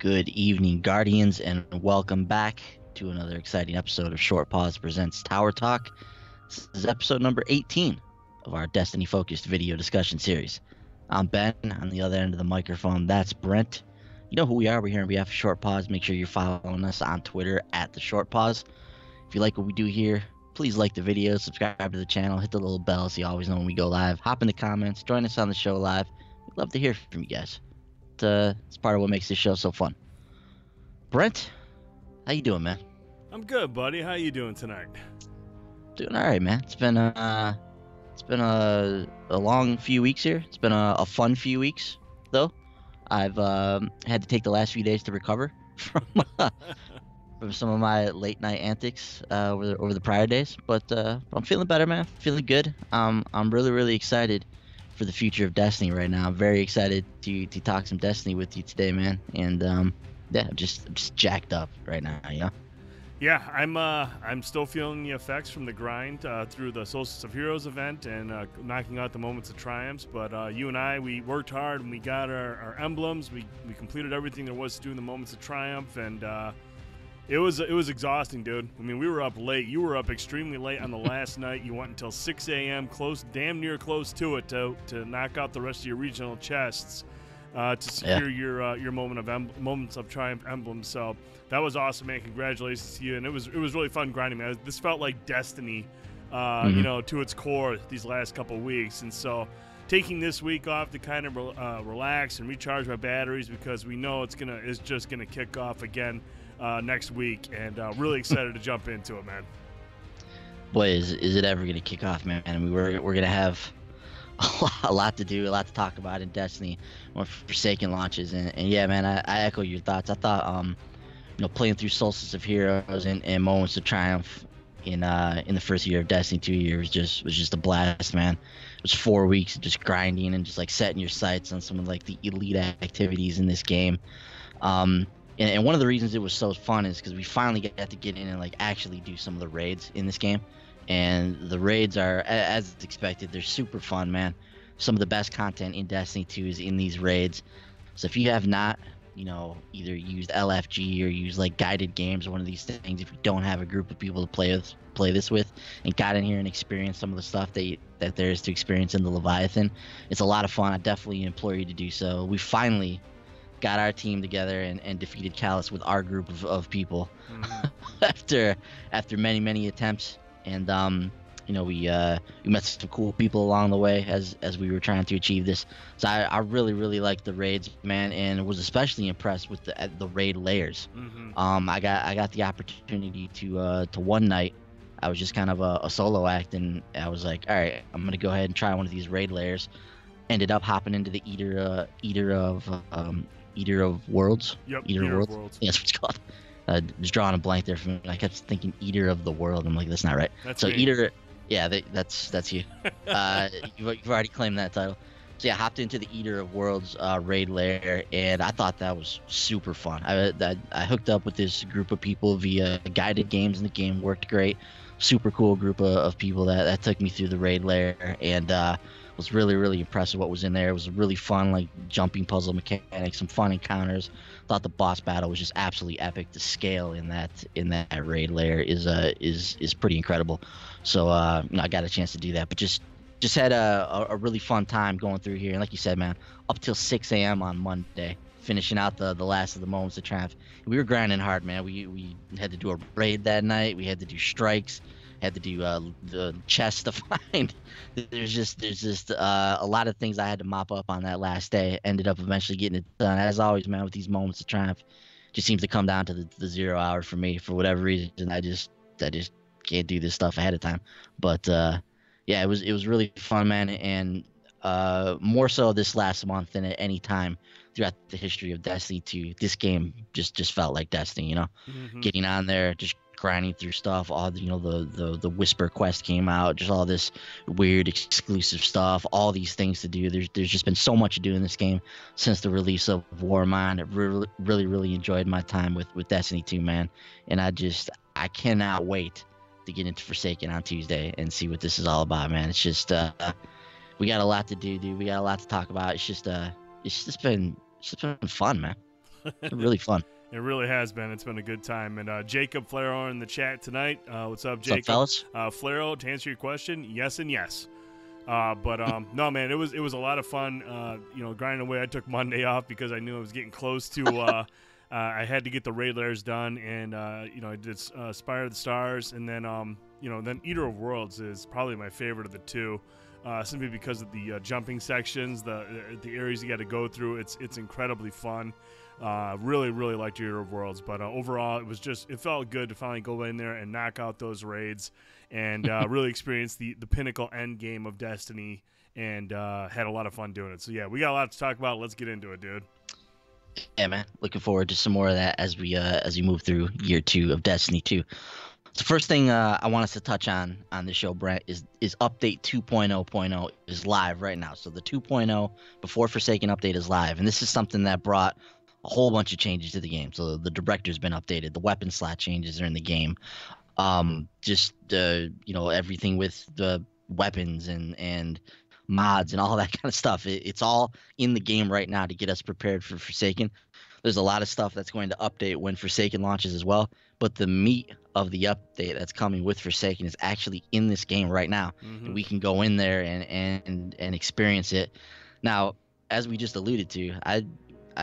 Good evening, Guardians, and welcome back to another exciting episode of Short Pause Presents Tower Talk. This is episode number 18 of our Destiny-focused video discussion series. I'm Ben, on the other end of the microphone. That's Brent. You know who we are. We're here on behalf of Short Pause. Make sure you're following us on Twitter at The Short Pause. If you like what we do here, please like the video, subscribe to the channel, hit the little bell so you always know when we go live. Hop in the comments, join us on the show live. We'd love to hear from you guys. It's part of what makes this show so fun. Brent, how you doing, man? I'm good, buddy. How you doing tonight? Doing all right, man. It's been a long few weeks here. It's been a fun few weeks, though. I've had to take the last few days to recover from some of my late night antics over the prior days, but I'm feeling better, man. Feeling good. I'm really excited for the future of Destiny right now. I'm very excited to talk some Destiny with you today, man. And yeah, I'm just jacked up right now, you know? Yeah, I'm still feeling the effects from the grind through the Solstice of Heroes event and knocking out the moments of triumphs. But you and I, we worked hard and we got our emblems. We completed everything there was to do in the moments of triumph, and it was exhausting, dude. I mean, we were up late. You were up extremely late on the last night. You went until 6 a.m., damn near close to it, to knock out the rest of your regional chests to secure your moments of triumph emblems. So that was awesome, man. Congratulations to you. And it was really fun grinding, man. This felt like Destiny, you know, to its core these last couple of weeks. And so taking this week off to kind of relax and recharge my batteries, because we know it's just gonna kick off again next week, and really excited to jump into it, man. Boy, is it ever gonna kick off, man? I mean, we're gonna have a lot to do, a lot to talk about in Destiny when Forsaken launches, and yeah, man, I echo your thoughts. I thought you know, playing through Solstice of Heroes and Moments of Triumph in the first year of Destiny 2 years was just a blast, man. It was 4 weeks of just grinding and just like setting your sights on some of like the elite activities in this game. And one of the reasons it was so fun is because we finally got to get in and like actually do some of the raids in this game. And the raids are, as expected, they're super fun, man. Some of the best content in Destiny 2 is in these raids. So if you have not, you know, either used LFG or used like guided games or one of these things, if you don't have a group of people to play this with, and got in here and experienced some of the stuff that there is to experience in the Leviathan, it's a lot of fun. I definitely implore you to do so. We finally got our team together and defeated Callus with our group of people after many attempts, and you know, we met some cool people along the way as we were trying to achieve this. So I really liked the raids, man, and was especially impressed with the raid layers. I got the opportunity to one night I was just kind of a solo act, and I was like, all right, I'm gonna go ahead and try one of these raid layers. Ended up hopping into the Eater of Worlds. Yep, Eater of Worlds. Yeah, that's what it's called. Just drawing a blank there for me. I kept thinking Eater of the World. I'm like, that's not right. That's so me. Eater, yeah, that's you. You've already claimed that title. So yeah, hopped into the Eater of Worlds raid lair, and I thought that was super fun. I hooked up with this group of people via guided games, and the game worked great. Super cool group of people that took me through the raid lair, and was really impressed with what was in there. It was really fun, like jumping puzzle mechanics, some fun encounters. Thought the boss battle was just absolutely epic. The scale in that raid lair is pretty incredible. So you know, I got a chance to do that, but just had a really fun time going through here. And like you said, man, up till 6 a.m. on Monday, finishing out the last of the Moments of Triumph. We were grinding hard, man. We had to do a raid that night. We had to do strikes. Had to do the chest to find. There's just a lot of things I had to mop up on that last day. Ended up eventually getting it done. As always, man, with these Moments of Triumph, just seems to come down to the 0 hour for me for whatever reason. I just can't do this stuff ahead of time. But yeah, it was really fun, man, and more so this last month than at any time throughout the history of Destiny 2. This game just felt like Destiny, you know. Getting on there, just grinding through stuff. All the, you know, the Whisper quest came out, just all this weird exclusive stuff, all these things to do. There's just been so much to do in this game since the release of Warmind. I really enjoyed my time with Destiny 2, man, and I cannot wait to get into Forsaken on Tuesday and see what this is all about, man. It's just we got a lot to do, dude. We got a lot to talk about. It's just been fun, man. Really fun. It really has been. It's been a good time. And Jacob Flaro in the chat tonight. What's up, What's Jacob? up, fellas? Flaro, to answer your question, yes and yes. But no, man, it was a lot of fun. Grinding away. I took Monday off because I knew I was getting close to. I had to get the raid layers done, and I did Spire of the Stars, and then then Eater of Worlds is probably my favorite of the two, simply because of the jumping sections, the areas you got to go through. It's incredibly fun. Really liked Eater of Worlds, but overall it felt good to finally go in there and knock out those raids, and really experience the pinnacle end game of Destiny, and had a lot of fun doing it. So yeah, we got a lot to talk about. Let's get into it, dude. Yeah, man. Looking forward to some more of that as we move through year 2 of Destiny 2. So first thing I want us to touch on the show, Brent, is update 2.0.0 is live right now. So the 2.0 before Forsaken update is live, and this is something that brought a whole bunch of changes to the game. So the director's been updated, the weapon slot changes are in the game, everything with the weapons and mods and all that kind of stuff. It's all in the game right now to get us prepared for Forsaken. There's a lot of stuff that's going to update when Forsaken launches as well, but the meat of the update that's coming with Forsaken is actually in this game right now. Mm-hmm. And we can go in there and experience it. Now, as we just alluded to, I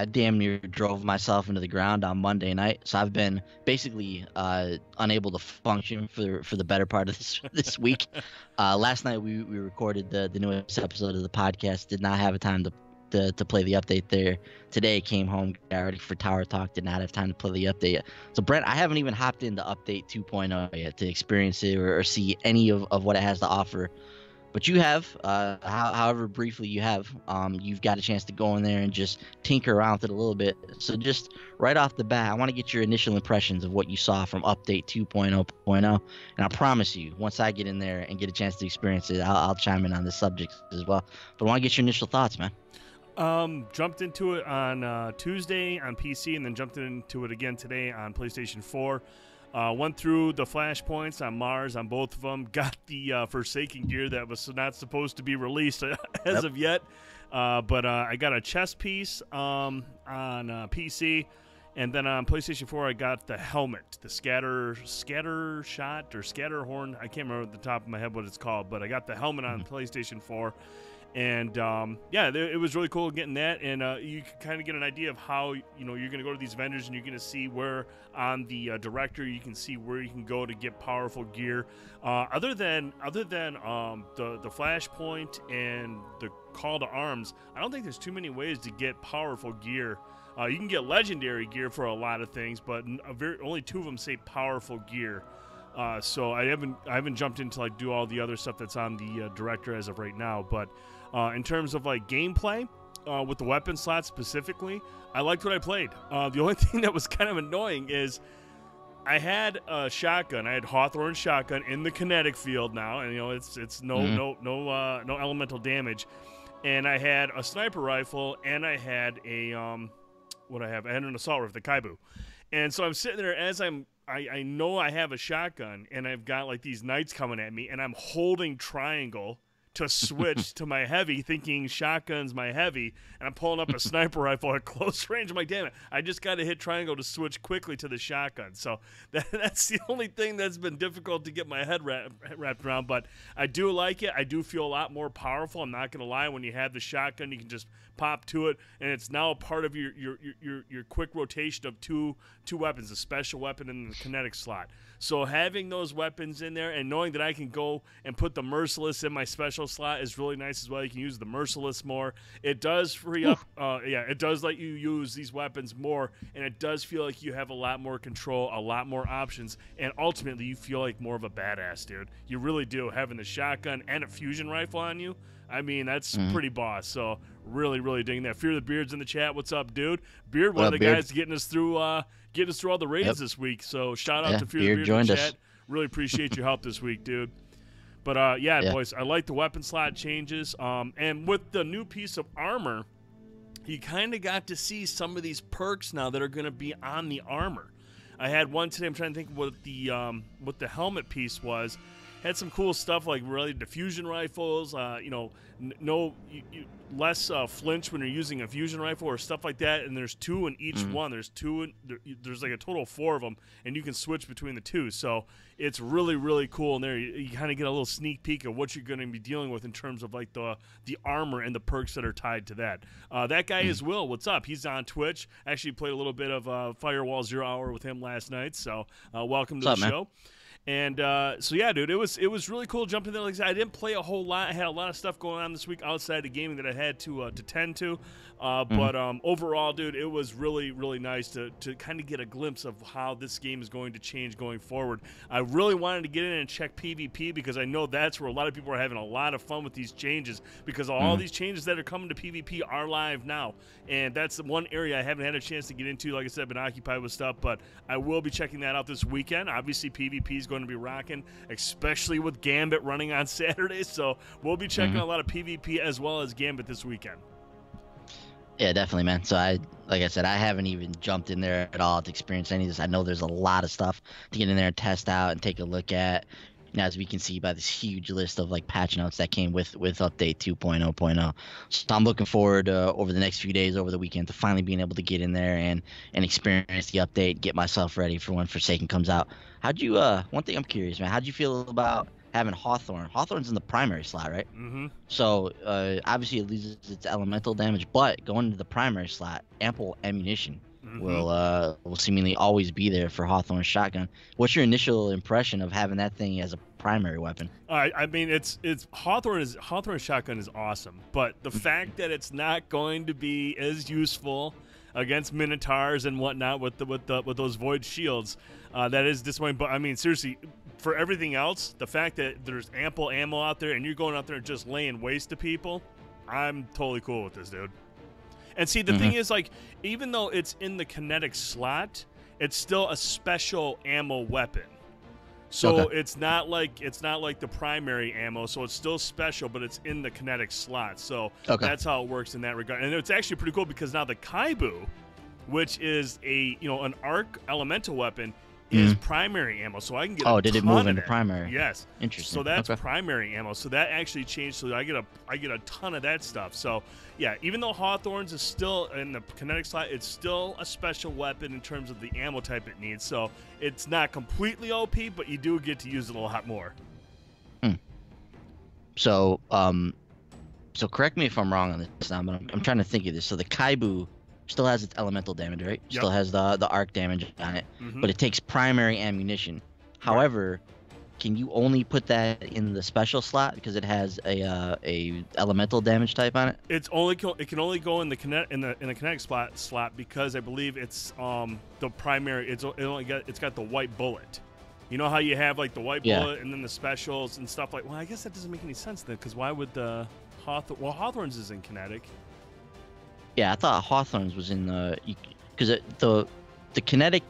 damn near drove myself into the ground on Monday night, so I've been basically unable to function for the better part of this week. Last night we recorded the newest episode of the podcast. Did not have a time to play the update there. Today came home, got ready for Tower Talk. Did not have time to play the update yet. So Brent, I haven't even hopped into update 2.0 yet to experience it or see any of what it has to offer. But you have, however briefly you have, you've got a chance to go in there and just tinker around with it a little bit. So just right off the bat, I want to get your initial impressions of what you saw from update 2.0.0. And I promise you, once I get in there and get a chance to experience it, I'll chime in on this subject as well. But I want to get your initial thoughts, man. Jumped into it on Tuesday on PC, and then jumped into it again today on PlayStation 4. Went through the flashpoints on Mars on both of them. Got the Forsaken gear that was not supposed to be released as of yet. But I got a chest piece on PC. And then on PlayStation 4, I got the helmet, the scatter shot or scatter horn. I can't remember at the top of my head what it's called, but I got the helmet on PlayStation 4. And it was really cool getting that, and you can kind of get an idea of how you're going to go to these vendors, and you're going to see where on the director you can see where you can go to get powerful gear. Other than the flashpoint and the call to arms, I don't think there's too many ways to get powerful gear. You can get legendary gear for a lot of things, but only 2 of them say powerful gear. So I haven't jumped into do all the other stuff that's on the director as of right now, but. In terms of gameplay, with the weapon slots specifically, I liked what I played. The only thing that was kind of annoying is I had a shotgun. I had Hawthorne's shotgun in the kinetic field now, and it's no elemental damage. And I had a sniper rifle, and I had a I had an assault rifle, the Kaibu. And so I'm sitting there as I know I have a shotgun, and I've got these knights coming at me, and I'm holding triangle to switch to my heavy, thinking shotgun's my heavy, and I'm pulling up a sniper rifle at close range. I'm like, damn it, I just got to hit triangle to switch quickly to the shotgun. So that's the only thing that's been difficult to get my head wrapped around, but I do like it. I do feel a lot more powerful. I'm not going to lie. When you have the shotgun, you can just pop to it, and it's now a part of your quick rotation of two weapons, a special weapon and the kinetic slot. So having those weapons in there and knowing that I can go and put the Merciless in my special slot is really nice as well. You can use the Merciless more. It does free up, it does let you use these weapons more, and it does feel like you have a lot more control, a lot more options, and ultimately you feel like more of a badass, dude. You really do, having the shotgun and a fusion rifle on you. I mean, that's pretty boss. So really digging that. Fear the Beard's in the chat. What's up, dude? Beard, one of the guys getting us through all the raids this week. So shout out to Fear the Beard in the chat. Really appreciate your help this week, dude. But boys, I like the weapon slot changes. And with the new piece of armor, you kind of got to see some of these perks now that are going to be on the armor. I had one today. I'm trying to think what the helmet piece was. had some cool stuff like related to fusion rifles. Less flinch when you're using a fusion rifle or stuff like that. And there's 2 in each one. There's like a total of 4 of them, and you can switch between the 2. So it's really, really cool. And there you kind of get a little sneak peek of what you're going to be dealing with in terms of like the armor and the perks that are tied to that. That guy is Will. What's up? He's on Twitch. Actually played a little bit of Firewall 0 Hour with him last night. So welcome to the show. And so yeah, dude, it was really cool jumping there. Like I said, I didn't play a whole lot. I had a lot of stuff going on this week outside of gaming that I had to tend to. But overall, dude, it was really, really nice to kind of get a glimpse of how this game is going to change going forward. I really wanted to get in and check PvP because I know that's where a lot of people are having a lot of fun with these changes because all these changes that are coming to PvP are live now. And that's the one area I haven't had a chance to get into. Like I said, I've been occupied with stuff, but I will be checking that out this weekend. Obviously, PvP is going to be rocking, especially with Gambit running on Saturday. So we'll be checking a lot of PvP as well as Gambit this weekend. Yeah, definitely, man. So like I said, I haven't even jumped in there at all to experience any of this. I know there's a lot of stuff to get in there and test out and take a look at. Now, as we can see by this huge list of like patch notes that came with update 2.0.0. So I'm looking forward over the next few days, over the weekend, to finally being able to get in there and experience the update, get myself ready for when Forsaken comes out. How'd you? One thing I'm curious, man. How'd you feel about having Hawthorne? Hawthorne's in the primary slot, right? So obviously it loses its elemental damage, but going into the primary slot, ample ammunition will seemingly always be there for Hawthorne's shotgun. What's your initial impression of having that thing as a primary weapon? I mean, it's Hawthorne's shotgun is awesome, but the fact that it's not going to be as useful against Minotaurs and whatnot with those void shields, that is disappointing. But I mean, seriously, for everything else, the fact that there's ample ammo out there and you're going out there and just laying waste to people, I'm totally cool with this, dude. And see, the thing is, like, even though it's in the kinetic slot, it's still a special ammo weapon. So it's not like the primary ammo. So it's still special, but it's in the kinetic slot. So that's how it works in that regard. And it's actually pretty cool because now the Kaibu, which is an arc elemental weapon, is primary ammo. So I can get did it move into primary? Yes. Interesting. So that's primary ammo. So that actually changed. So I get a ton of that stuff. So yeah, even though Hawthorne's is still in the kinetic slot, it's still a special weapon in terms of the ammo type it needs. So it's not completely OP, but you do get to use it a lot more. So so correct me if I'm wrong on this now, but I'm trying to think of this. So the Kaibu still has its elemental damage, right? Still has the arc damage on it, but it takes primary ammunition. However, can you only put that in the special slot because it has a elemental damage type on it? It can only go in the kinetic slot because I believe it's the primary. It's got the white bullet. You know how you have like the white bullet and then the specials and stuff like. Well, I guess that doesn't make any sense then because why would the Hawthorne's is in kinetic. Yeah, I thought Hawthorne's was in the because the kinetic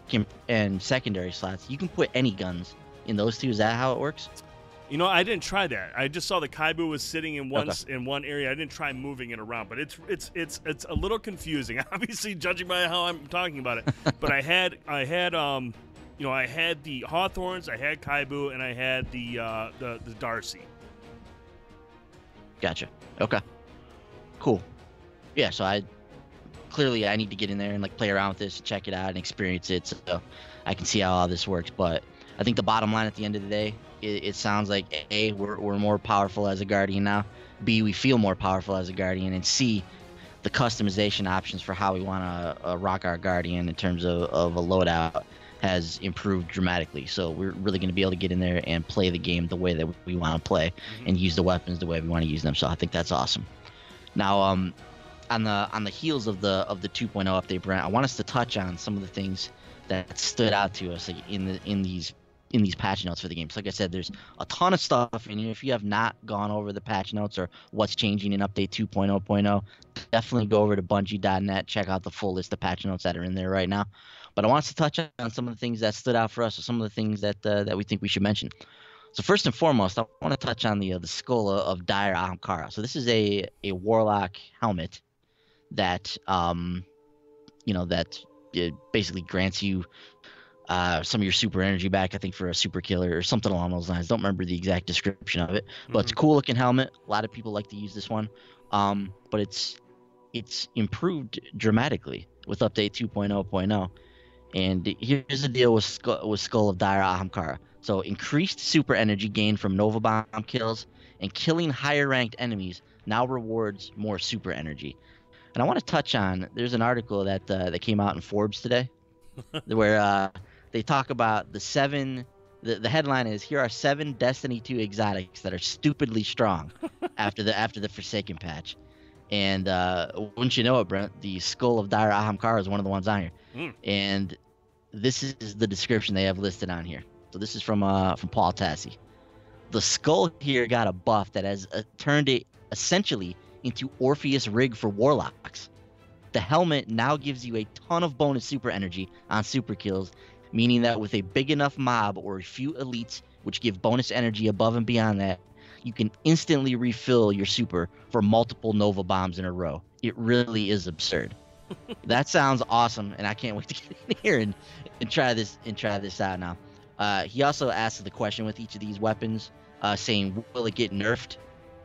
and secondary slots. You can put any guns in those two. Is that how it works? You know, I didn't try that. I just saw the Kaibu was sitting in one area. I didn't try moving it around, but it's a little confusing. Obviously, judging by how I'm talking about it. But I had the Hawthorne's, I had Kaibu, and I had the Darcy. Gotcha. Okay. Cool. Yeah, so I need to get in there and like play around with this, check it out, and experience it, so I can see how all this works. But I think the bottom line at the end of the day, it sounds like A, we're more powerful as a Guardian now. B, we feel more powerful as a Guardian, and C, the customization options for how we want to rock our Guardian in terms of a loadout has improved dramatically. So we're really going to be able to get in there and play the game the way that we want to play and use the weapons the way we want to use them. So I think that's awesome. Now, on the heels of the 2.0 update, Brent, I want us to touch on some of the things that stood out to us like, in these patch notes for the game. So like I said, there's a ton of stuff, and if you have not gone over the patch notes or what's changing in update 2.0.0, definitely go over to Bungie.net, check out the full list of patch notes that are in there right now. But I want us to touch on some of the things that stood out for us, or some of the things that we think we should mention. So first and foremost, I want to touch on the skull of Dire Ahamkara. So this is a warlock helmet that it basically grants you some of your super energy back, I think, for a super killer or something along those lines. Don't remember the exact description of it, but it's a cool looking helmet. A lot of people like to use this one. But it's improved dramatically with update 2.0.0. And here's the deal with Skull of Dire Ahamkara. So increased super energy gained from Nova Bomb kills and killing higher ranked enemies now rewards more super energy. And I want to touch on, there's an article that came out in Forbes today where they talk about the headline is, here are 7 Destiny 2 exotics that are stupidly strong after the Forsaken patch. And wouldn't you know it, Brent, the Skull of Dire Ahamkara is one of the ones on here. And this is the description they have listed on here. So this is from Paul Tassi. The skull here got a buff that has turned it essentially into Orpheus rig for warlocks. The helmet now gives you a ton of bonus super energy on super kills, meaning that with a big enough mob or a few elites which give bonus energy above and beyond that, you can instantly refill your super for multiple Nova bombs in a row. It really is absurd. That sounds awesome, and I can't wait to get in here and try this out now. He also asks the question with each of these weapons, saying, will it get nerfed?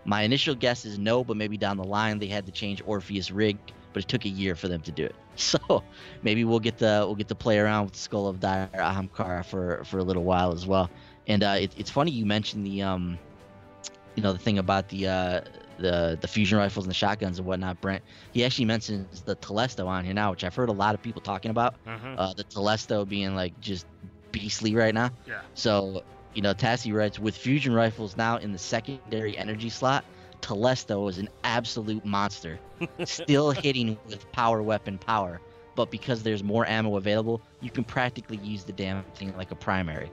My initial guess is no, but maybe down the line they had to change Orpheus rig, but it took a year for them to do it. So maybe we'll get to play around with the Skull of Dire Ahamkara for a little while as well. And it's funny you mentioned the thing about the fusion rifles and the shotguns and whatnot, Brent. He actually mentions the Telesto on here now, which I've heard a lot of people talking about. The Telesto being like just beastly right now. Yeah. So, Tassi writes, with fusion rifles now in the secondary energy slot, Telesto is an absolute monster. Still hitting with power weapon power, but because there's more ammo available, you can practically use the damn thing like a primary.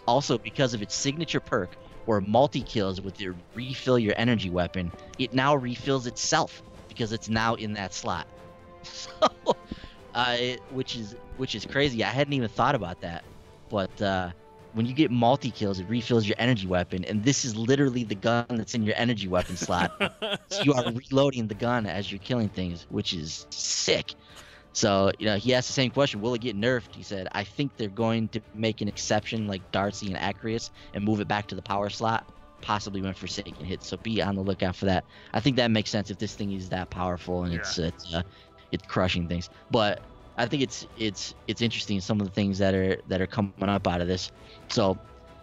Also, because of its signature perk, or multi-kills with your refill your energy weapon, it now refills itself because it's now in that slot. So, which is crazy. I hadn't even thought about that. But when you get multi-kills, it refills your energy weapon, and this is literally the gun that's in your energy weapon slot. So you are reloading the gun as you're killing things, which is sick. So, he asked the same question, will it get nerfed? He said, I think they're going to make an exception like Darcy and Acreus and move it back to the power slot, possibly when Forsaken hits. So be on the lookout for that. I think that makes sense if this thing is that powerful and it's crushing things. But I think it's interesting, some of the things that are coming up out of this. So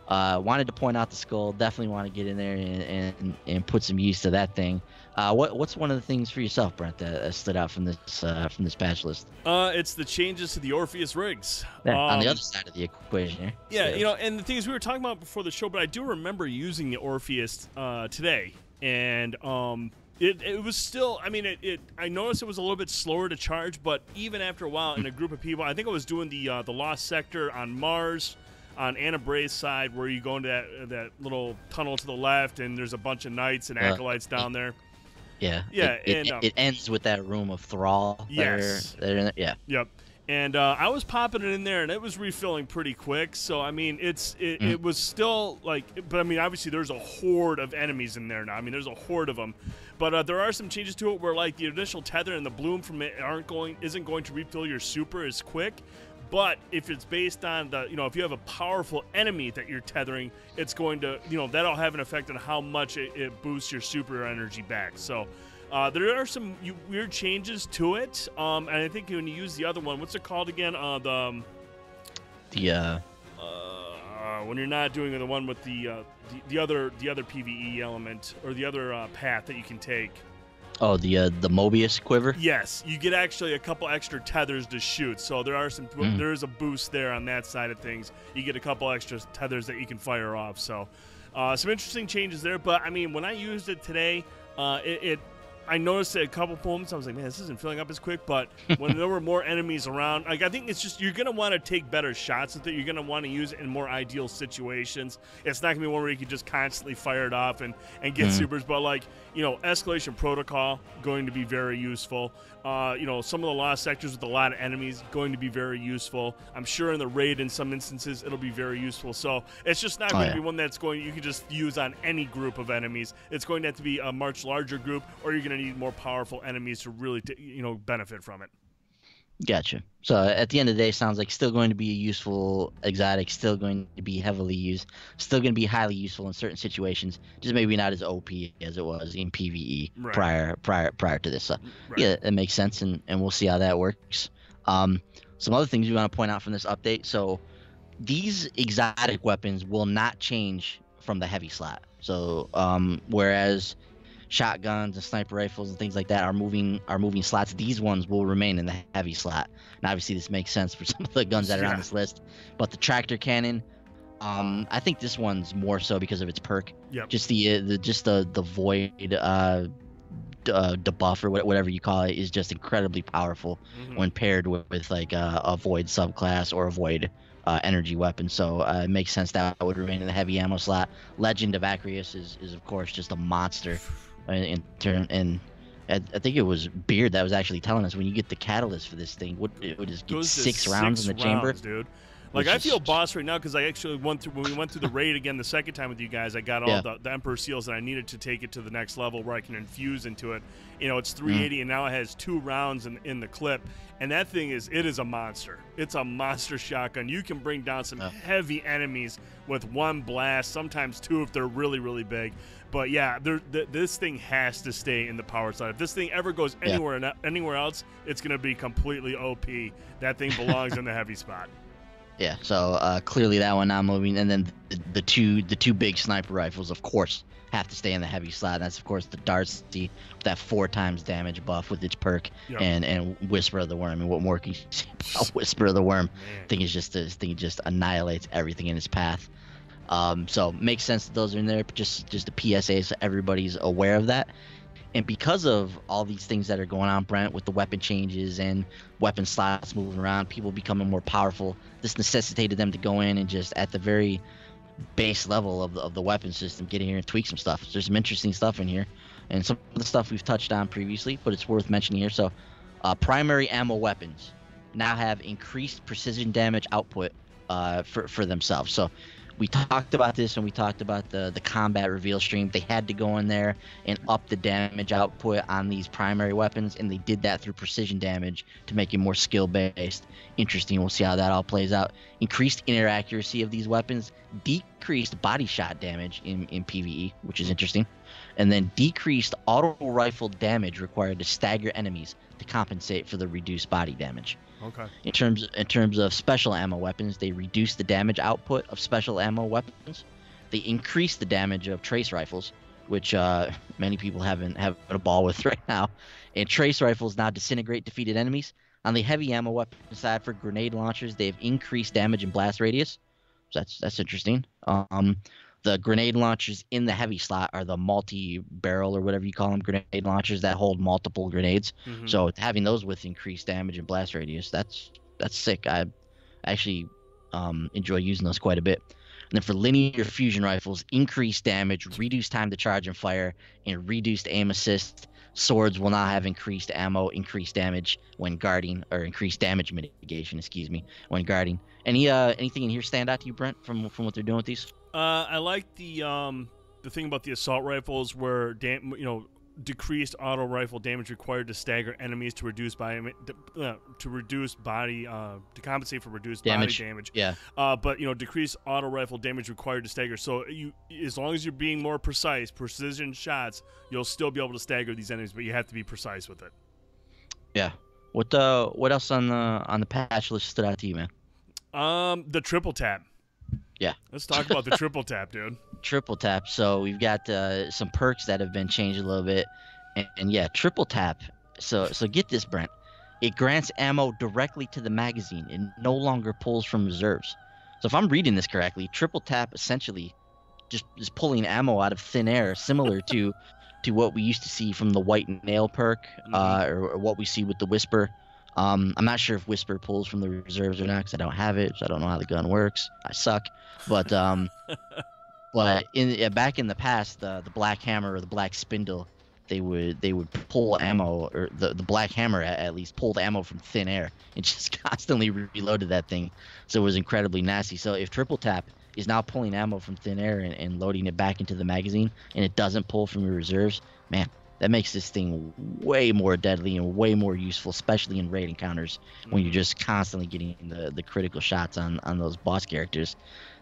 wanted to point out the skull. Definitely want to get in there and put some use to that thing. What's one of the things for yourself, Brent, that stood out from this patch list? It's the changes to the Orpheus rigs. Yeah, on the other side of the equation. Yeah, and the things we were talking about before the show, but I do remember using the Orpheus today, and it was still, I noticed it was a little bit slower to charge, but even after a while in a group of people, I think I was doing the Lost Sector on Mars, on Anna Bray's side, where you go into that little tunnel to the left, and there's a bunch of knights and acolytes down there. Yeah. Yeah. It ends with that room of thrall. Yes. That are in there. Yeah. Yep. And I was popping it in there, and it was refilling pretty quick. So it was still like, but obviously there's a horde of enemies in there now. There's a horde of them, but there are some changes to it where like the initial tether and the bloom from it isn't going to refill your super as quick. But if it's based on if you have a powerful enemy that you're tethering, it's going to, that'll have an effect on how much it boosts your super energy back. So there are some weird changes to it. And I think when you use the other one, what's it called again? When you're not doing the one with the other PvE element or the other path that you can take. Oh, the Mobius quiver? Yes, you get actually a couple extra tethers to shoot. So there are there is a boost there on that side of things. You get a couple extra tethers that you can fire off. So some interesting changes there. But when I used it today, I noticed at a couple moments, I was like, man, this isn't filling up as quick. But when there were more enemies around, I think it's just you're going to want to take better shots with it. You're going to want to use it in more ideal situations. It's not going to be one where you can just constantly fire it off and get supers. But, Escalation Protocol, going to be very useful. Some of the Lost Sectors with a lot of enemies, going to be very useful. I'm sure in the raid in some instances, it'll be very useful. So it's just not going to be one that's you can just use on any group of enemies. It's going to have to be a much larger group, or you're going to need more powerful enemies to really benefit from it. Gotcha. So at the end of the day, sounds like still going to be a useful exotic, still going to be heavily used, still going to be highly useful in certain situations, just maybe not as OP as it was in PvE Right. prior to this. So Right. yeah, it makes sense, and we'll see how that works. Some other things we want to point out from this update. So these exotic weapons will not change from the heavy slot. So whereas shotguns and sniper rifles and things like that are moving slots, these ones will remain in the heavy slot. And obviously this makes sense for some of the guns that are Yeah. on this list. But the tractor cannon, I think this one's more so because of its perk. Yep. Just the void debuff or whatever you call it is just incredibly powerful when paired with like a void subclass or a void energy weapon. So it makes sense that would remain in the heavy ammo slot. Legend of Acreus is of course just a monster in turn. And I think it was Beard that was actually telling us when you get the catalyst for this thing, it would just get Goes to 6 rounds in the chamber, dude. Like, I feel boss right now because I actually went through, when we went through the raid again the second time with you guys, I got all the Emperor seals that I needed to take it to the next level where I can infuse into it. You know, it's 380 and now it has 2 rounds in the clip. And that thing is a monster. It's a monster shotgun. You can bring down some heavy enemies with 1 blast, sometimes 2 if they're really, really big. But yeah, this thing has to stay in the power side. If this thing ever goes anywhere else, it's going to be completely OP. That thing belongs in the heavy spot. Yeah, so clearly that one not moving, and then the two big sniper rifles, of course, have to stay in the heavy slot. And that's of course the Darcy with that 4 times damage buff with its perk, and Whisper of the Worm. And what more can you say about Whisper of the Worm? Thing just annihilates everything in its path. So makes sense that those are in there. But just a PSA so everybody's aware of that. And because of all these things that are going on, Brent, with the weapon changes and weapon slots moving around, people becoming more powerful, this necessitated them to go in and just at the very base level of the weapon system, get in here and tweak some stuff. So there's some interesting stuff in here, and some of the stuff we've touched on previously, but it's worth mentioning here. So primary ammo weapons now have increased precision damage output for themselves. So we talked about this when we talked about the combat reveal stream. They had to go in there and up the damage output on these primary weapons, and they did that through precision damage to make it more skill based. Interesting. We'll see how that all plays out. Increased inner accuracy of these weapons, decreased body shot damage in PvE, which is interesting, and then decreased auto rifle damage required to stagger enemies to compensate for the reduced body damage. Okay. In terms of special ammo weapons, they reduce the damage output of special ammo weapons. They increase the damage of trace rifles, which many people haven't a ball with right now. And trace rifles now disintegrate defeated enemies. On the heavy ammo weapon side for grenade launchers, they've increased damage and blast radius. So that's interesting. The grenade launchers in the heavy slot are the multi-barrel or whatever you call them grenade launchers that hold multiple grenades. So having those with increased damage and blast radius, that's sick. I actually enjoy using those quite a bit. And then for linear fusion rifles, increased damage, reduced time to charge and fire, and reduced aim assist. Swords will now have increased ammo, increased damage when guarding, or increased damage mitigation, when guarding. Anything in here stand out to you, Brent, from what they're doing with these? I like the thing about the assault rifles where decreased auto rifle damage required to stagger enemies to reduce body to compensate for reduced body damage. Yeah. But decreased auto rifle damage required to stagger. So as long as you're being more precise, precision shots, you'll still be able to stagger these enemies, but you have to be precise with it. Yeah. What else on the patch list stood out to you, man? The triple tap. Yeah. Let's talk about the triple tap, dude. Triple tap. So we've got some perks that have been changed a little bit, and yeah, triple tap. So get this, Brent. It grants ammo directly to the magazine and no longer pulls from reserves. So if I'm reading this correctly, triple tap essentially just is pulling ammo out of thin air, similar to what we used to see from the white nail perk, or what we see with the Whisper. I'm not sure if Whisper pulls from the reserves or not because I don't have it, so I don't know how the gun works. I suck. But but back in the past, the Black Hammer or the Black Spindle, they would pull ammo, or the Black Hammer at least pulled ammo from thin air and just constantly reloaded that thing. So it was incredibly nasty. So if triple tap is now pulling ammo from thin air and loading it back into the magazine, and it doesn't pull from your reserves, man, that makes this thing way more deadly and way more useful, especially in raid encounters when you're just constantly getting the critical shots on those boss characters.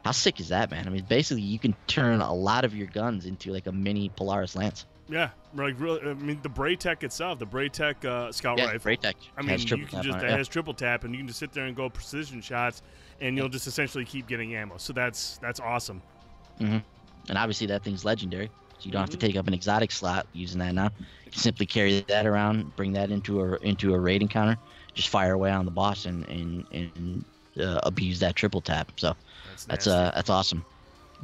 How sick is that, man? I mean, basically you can turn a lot of your guns into like a mini Polaris Lance. Yeah, like really. I mean, the Braytech itself, the Braytech Scout Rifle. Braytech. I mean, you can just it has triple tap, and you can just sit there and go precision shots, and you'll just essentially keep getting ammo. So that's awesome. And obviously that thing's legendary, so you don't have to take up an exotic slot using that now. You can simply carry that around, bring that into a raid encounter, just fire away on the boss and abuse that triple tap. So that's awesome.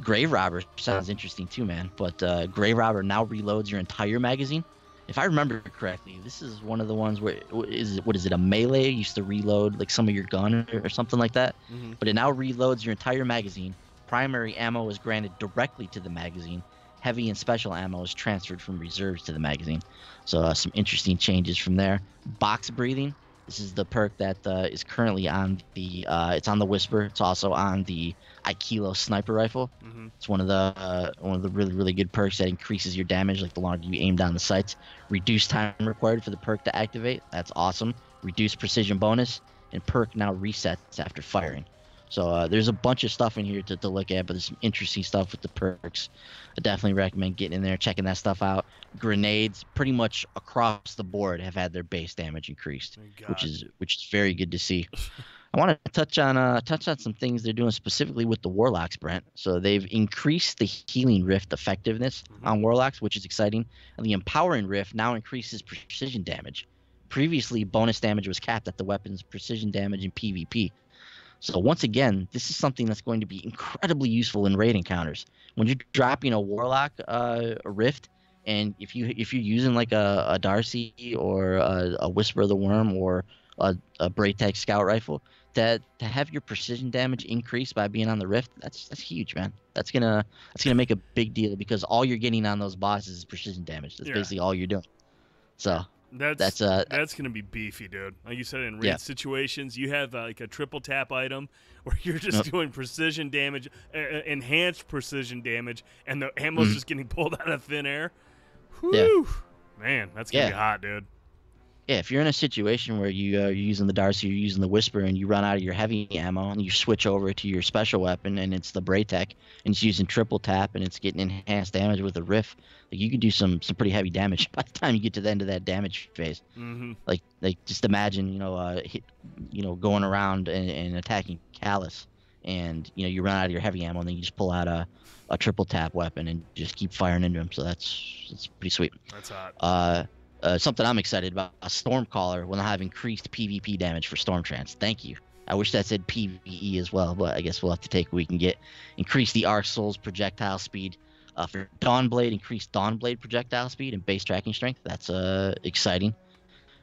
Grave Robber sounds interesting too, man. But Grave Robber now reloads your entire magazine. If I remember correctly, this is one of the ones where what is it? A melee used to reload like some of your gun or something like that. But it now reloads your entire magazine. Primary ammo is granted directly to the magazine. Heavy and special ammo is transferred from reserves to the magazine. So some interesting changes from there. Box breathing. This is the perk that is currently on the it's on the Whisper. It's also on the Aikilo sniper rifle. It's one of the really good perks that increases your damage like the longer you aim down the sights. Reduced time required for the perk to activate. That's awesome. Reduced precision bonus, and perk now resets after firing. So there's a bunch of stuff in here to look at, but there's some interesting stuff with the perks. I definitely recommend getting in there, checking that stuff out. Grenades, pretty much across the board, have had their base damage increased, which is very good to see. I want to touch on some things they're doing specifically with the Warlocks, Brent. So they've increased the Healing Rift effectiveness on Warlocks, which is exciting. And the Empowering Rift now increases precision damage. Previously, bonus damage was capped at the weapon's precision damage in PvP. So once again, this is something that's going to be incredibly useful in raid encounters. When you're dropping a Warlock a Rift, and if you're using like a Darcy or a Whisper of the Worm or a Braytech Scout Rifle, to have your precision damage increase by being on the Rift, that's huge, man. That's gonna make a big deal because all you're getting on those bosses is precision damage. That's basically all you're doing. So. That's gonna be beefy, dude. Like you said, in raid situations, you have like a triple tap item where you're just doing precision damage, enhanced precision damage, and the ammo's just getting pulled out of thin air. Whew. Man, that's gonna be hot, dude. Yeah, if you're in a situation where you're using the Darcy, you're using the Whisper, and you run out of your heavy ammo, and you switch over to your special weapon, and it's the Braytech, and it's using triple tap, and it's getting enhanced damage with a Rift, like you could do some pretty heavy damage by the time you get to the end of that damage phase. Like just imagine, going around and attacking Callus, and you run out of your heavy ammo, and then you just pull out a triple tap weapon and just keep firing into him. So that's pretty sweet. That's hot. Something I'm excited about, a Stormcaller will have increased PvP damage for Stormtrance. Thank you. I wish that said PvE as well, but I guess we'll have to take what we can get. Increase the Arc Soul's projectile speed. For Dawnblade, increase Dawnblade projectile speed and base tracking strength. That's exciting.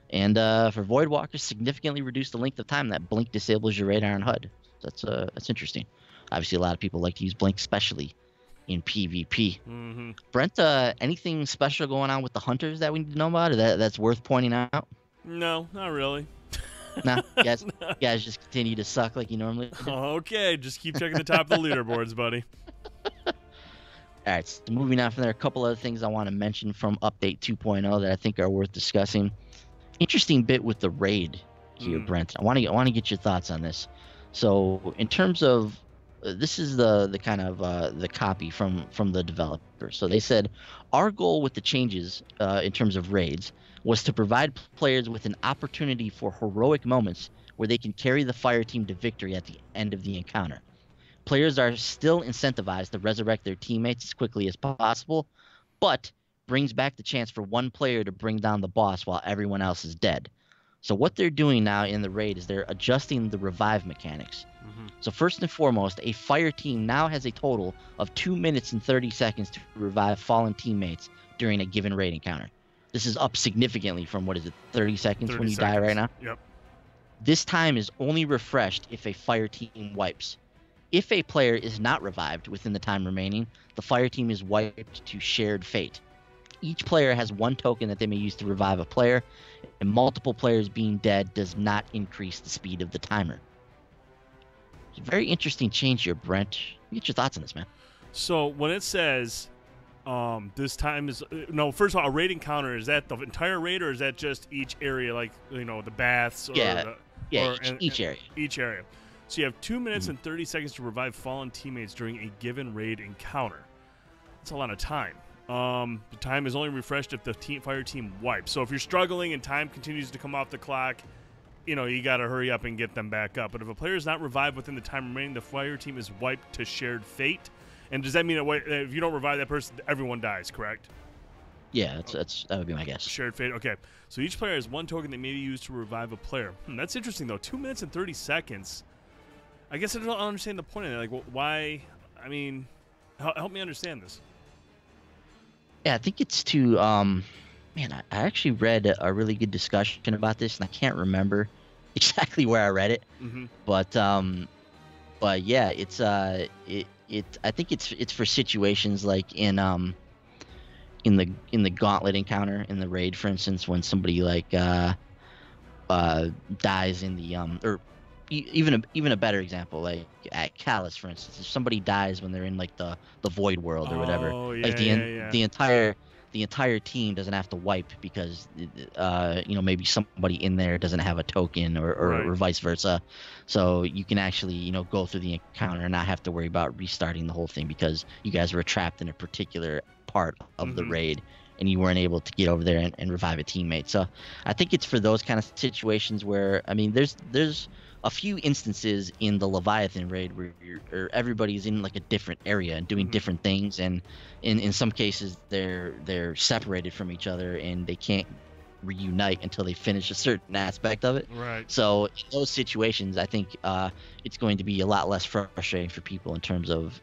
And for Voidwalkers, significantly reduce the length of time that Blink disables your radar and HUD. That's interesting. Obviously, a lot of people like to use Blink, especially in PvP. Brent, anything special going on with the hunters that we need to know about, or that's worth pointing out? No, not really. Nah, guys just continue to suck like you normally do. Okay, just keep checking the top of the leaderboards, buddy. All right, so moving on from there, a couple other things I want to mention from Update 2.0 that I think are worth discussing. Interesting bit with the raid here, Brent. I want to get your thoughts on this. So in terms of this is the kind of the copy from the developer. So they said, our goal with the changes in terms of raids was to provide players with an opportunity for heroic moments where they can carry the fire team to victory at the end of the encounter. Players are still incentivized to resurrect their teammates as quickly as possible, but brings back the chance for one player to bring down the boss while everyone else is dead. So what they're doing now in the raid is they're adjusting the revive mechanics. So first and foremost, a fire team now has a total of 2 minutes and 30 seconds to revive fallen teammates during a given raid encounter. This is up significantly from, 30 seconds when you die right now? Yep. This time is only refreshed if a fire team wipes. If a player is not revived within the time remaining, the fire team is wiped to shared fate. Each player has one token that they may use to revive a player, and multiple players being dead does not increase the speed of the timer. It's a very interesting change here, Brent. Get your thoughts on this, man. So when it says This time is no. First of all, a raid encounter, is that the entire raid, or is that just each area, like the baths? Or each area. Each area. So you have 2 minutes and 30 seconds to revive fallen teammates during a given raid encounter. That's a lot of time. The time is only refreshed if the fire team wipes. So if you're struggling and time continues to come off the clock, you got to hurry up and get them back up. But if a player is not revived within the time remaining, the fire team is wiped to shared fate. And does that mean that if you don't revive that person, everyone dies, correct? Yeah, that would be my guess. Shared fate. Okay. So each player has one token that may be used to revive a player. That's interesting, though. 2 minutes and 30 seconds. I guess I don't understand the point of that. Like, why? I mean, help me understand this. Yeah, I think it's to man, I actually read a really good discussion about this, and I can't remember exactly where I read it. But yeah, it's I think it's for situations like in the gauntlet encounter in the raid, for instance, when somebody like dies in the or even a better example, like at Callus, for instance, if somebody dies when they're in like the void world or whatever, like the entire team doesn't have to wipe because maybe somebody in there doesn't have a token or vice versa. So you can actually go through the encounter and not have to worry about restarting the whole thing because you guys were trapped in a particular part of the raid and you weren't able to get over there and revive a teammate. So I think it's for those kind of situations where, I mean, there's a few instances in the Leviathan raid where everybody's in like a different area and doing different things, and in some cases they're separated from each other and they can't reunite until they finish a certain aspect of it. Right. So in those situations, I think it's going to be a lot less frustrating for people in terms of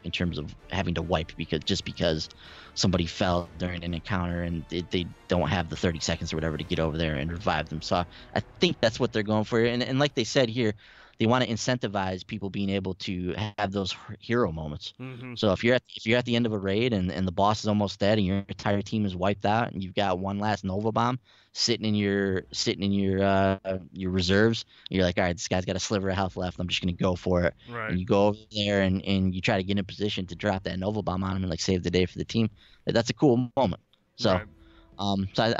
having to wipe because somebody fell during an encounter and they don't have the 30 seconds or whatever to get over there and revive them. So I think that's what they're going for. And like they said here, they want to incentivize people being able to have those hero moments. So if you're at the end of a raid and the boss is almost dead and your entire team is wiped out and you've got one last Nova Bomb sitting in your reserves, you're like, all right, this guy's got a sliver of health left, I'm just gonna go for it. Right. And you go over there and you try to get in a position to drop that Nova Bomb on him and like save the day for the team. That's a cool moment. So so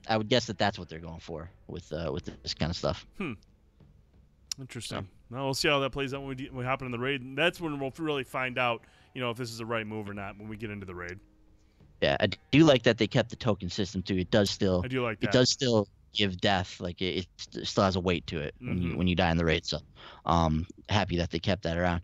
I would guess that's what they're going for with this kind of stuff. Interesting. Well, we'll see how that plays out when we hop into the raid. And that's when we'll really find out, if this is the right move or not when we get into the raid. Yeah, I do like that they kept the token system too. It does still. I do like that. It does still give death. Like it still has a weight to it when you die in the raid. So, happy that they kept that around.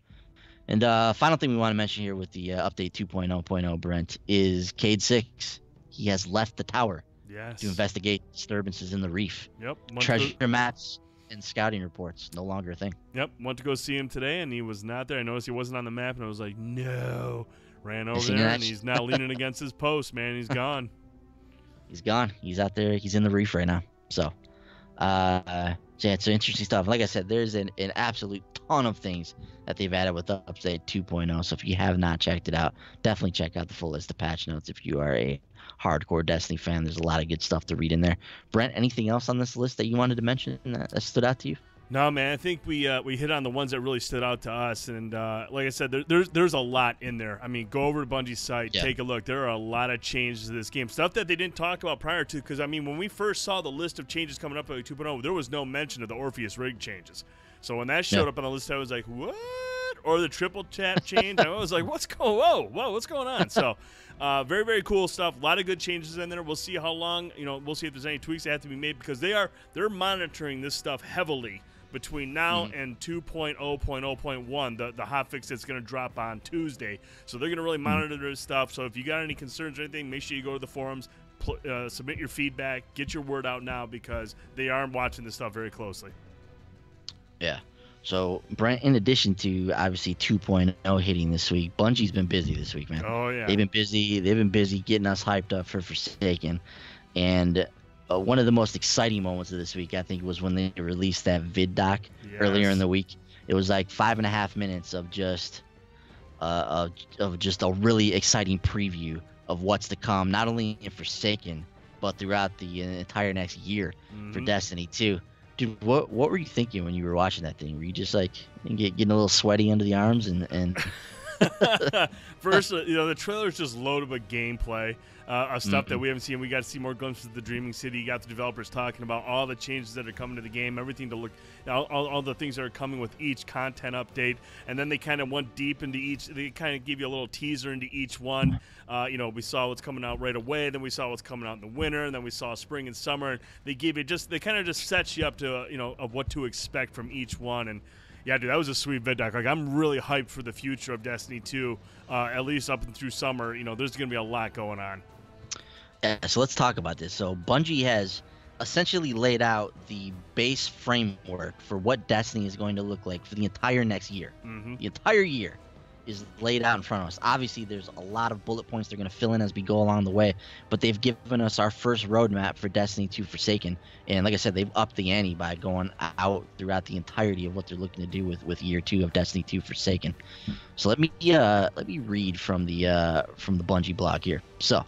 And final thing we want to mention here with the update 2.0.0, Brent, is Cade 6. He has left the tower. Yes. To investigate disturbances in the reef. Yep. Treasure maps and scouting reports no longer a thing. Yep. Went to go see him today, and he was not there. I noticed he wasn't on the map, and I was like, no. Ran over there, and he's now leaning against his post, man. He's gone. He's gone. He's out there. He's in the reef right now. So, yeah, it's interesting stuff. Like I said, there's an absolute ton of things that they've added with update 2.0. So if you have not checked it out, definitely check out the full list of patch notes. If you are a hardcore Destiny fan, there's a lot of good stuff to read in there. Brent, anything else on this list that you wanted to mention that stood out to you? No, man. I think we hit on the ones that really stood out to us, and like I said, there's a lot in there. I mean, go over to Bungie's site, take a look. There are a lot of changes to this game, stuff that they didn't talk about prior to. Because I mean, when we first saw the list of changes coming up at 2.0, there was no mention of the Orpheus rig changes. So when that showed up on the list, I was like, what? Or the triple tap change. I was like, what's going on? So very, very cool stuff. A lot of good changes in there. We'll see how long, we'll see if there's any tweaks that have to be made, because they're monitoring this stuff heavily between now and 2.0.0.1, the hotfix that's going to drop on Tuesday. So they're going to really monitor this stuff. So if you got any concerns or anything, make sure you go to the forums, submit your feedback, get your word out now, because they are watching this stuff very closely. Yeah. So, Brent, in addition to obviously 2.0 hitting this week, Bungie's been busy this week, man. Oh, yeah. They've been busy getting us hyped up for Forsaken. And one of the most exciting moments of this week, I think, was when they released that vid doc earlier in the week. It was like 5.5 minutes of just a really exciting preview of what's to come, not only in Forsaken, but throughout the entire next year for Destiny 2. Dude, what were you thinking when you were watching that thing? Were you just like getting a little sweaty under the arms and First, the trailer's just loaded with gameplay of stuff that we haven't seen. We got to see more glimpses of the Dreaming City. You got the developers talking about all the changes that are coming to the game, everything to look, all the things that are coming with each content update. And then they kind of went deep into each. They kind of give you a little teaser into each one. We saw what's coming out right away. Then we saw what's coming out in the winter. And then we saw spring and summer. They kind of just set you up to of what to expect from each one. And yeah, dude, that was a sweet vid doc. Like, I'm really hyped for the future of Destiny 2, at least up and through summer. There's going to be a lot going on. Yeah, so let's talk about this. So Bungie has essentially laid out the base framework for what Destiny is going to look like for the entire next year. Mm-hmm. The entire year is laid out in front of us. Obviously, there's a lot of bullet points they're going to fill in as we go along the way, but they've given us our first roadmap for Destiny 2 Forsaken. And like I said, they've upped the ante by going out throughout the entirety of what they're looking to do with year 2 of Destiny 2 Forsaken. So let me read from the Bungie blog here. So,